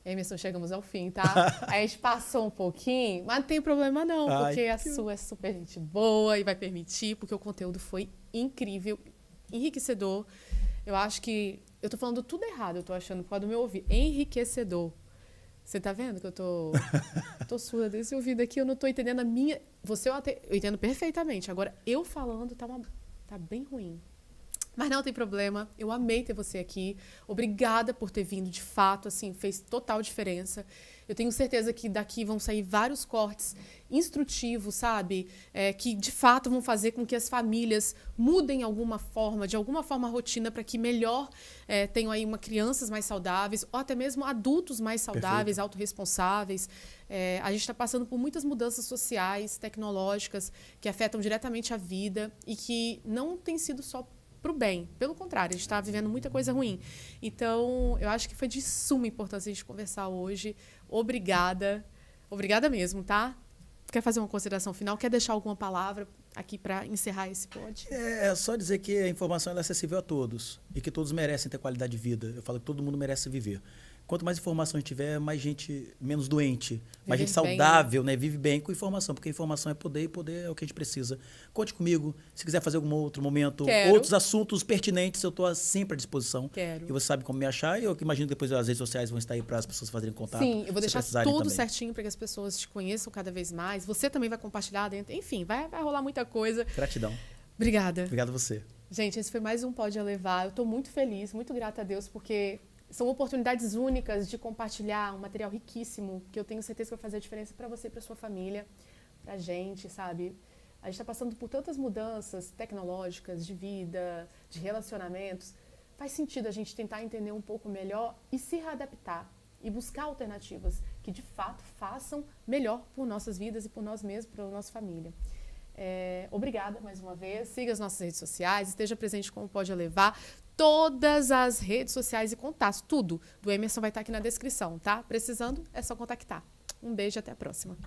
Emerson, chegamos ao fim, tá? A gente passou um pouquinho, mas não tem problema não, porque a sua é super gente boa e vai permitir, porque o conteúdo foi incrível, enriquecedor. Eu acho que... Eu tô falando tudo errado, eu tô achando, por causa do meu ouvido. Enriquecedor. Você tá vendo que eu tô surda desse ouvido aqui, eu não tô entendendo a minha... Eu entendo perfeitamente. Agora, eu falando tá bem ruim. Mas não tem problema, eu amei ter você aqui. Obrigada por ter vindo, de fato, assim, fez total diferença. Eu tenho certeza que daqui vão sair vários cortes instrutivos, sabe? Que, de fato, vão fazer com que as famílias mudem de alguma forma a rotina para que melhor tenham aí crianças mais saudáveis ou até mesmo adultos mais saudáveis, autorresponsáveis. A gente está passando por muitas mudanças sociais, tecnológicas, que afetam diretamente a vida e que não tem sido só para o bem. Pelo contrário, a gente está vivendo muita coisa ruim. Então, eu acho que foi de suma importância a gente conversar hoje. Obrigada. Obrigada mesmo, tá? Quer fazer uma consideração final? Quer deixar alguma palavra aqui para encerrar esse pod? É só dizer que a informação é acessível a todos e que todos merecem ter qualidade de vida. Eu falo que todo mundo merece viver. Quanto mais informação a gente tiver, mais gente menos doente, mais gente saudável, né? Vive bem com informação, porque informação é poder e poder é o que a gente precisa. Conte comigo, se quiser fazer algum outro momento, outros assuntos pertinentes, eu estou sempre à disposição. Quero. E você sabe como me achar, e eu imagino que depois as redes sociais vão estar aí para as pessoas fazerem contato. Sim, eu vou deixar tudo também certinho para que as pessoas te conheçam cada vez mais. Você também vai compartilhar dentro. Enfim, vai rolar muita coisa. Gratidão. Obrigada. Obrigado a você. Gente, esse foi mais um Pode Elevar. Eu estou muito feliz, muito grata a Deus, porque são oportunidades únicas de compartilhar um material riquíssimo, que eu tenho certeza que vai fazer a diferença para você e para sua família, para a gente, sabe? A gente está passando por tantas mudanças tecnológicas, de vida, de relacionamentos. Faz sentido a gente tentar entender um pouco melhor e se readaptar e buscar alternativas que, de fato, façam melhor por nossas vidas e por nós mesmos, pela nossa família. Obrigada mais uma vez. Siga as nossas redes sociais, esteja presente como Pode Levar. Todas as redes sociais e contatos, tudo do Emerson vai estar aqui na descrição, tá? Precisando, é só contactar. Um beijo e até a próxima.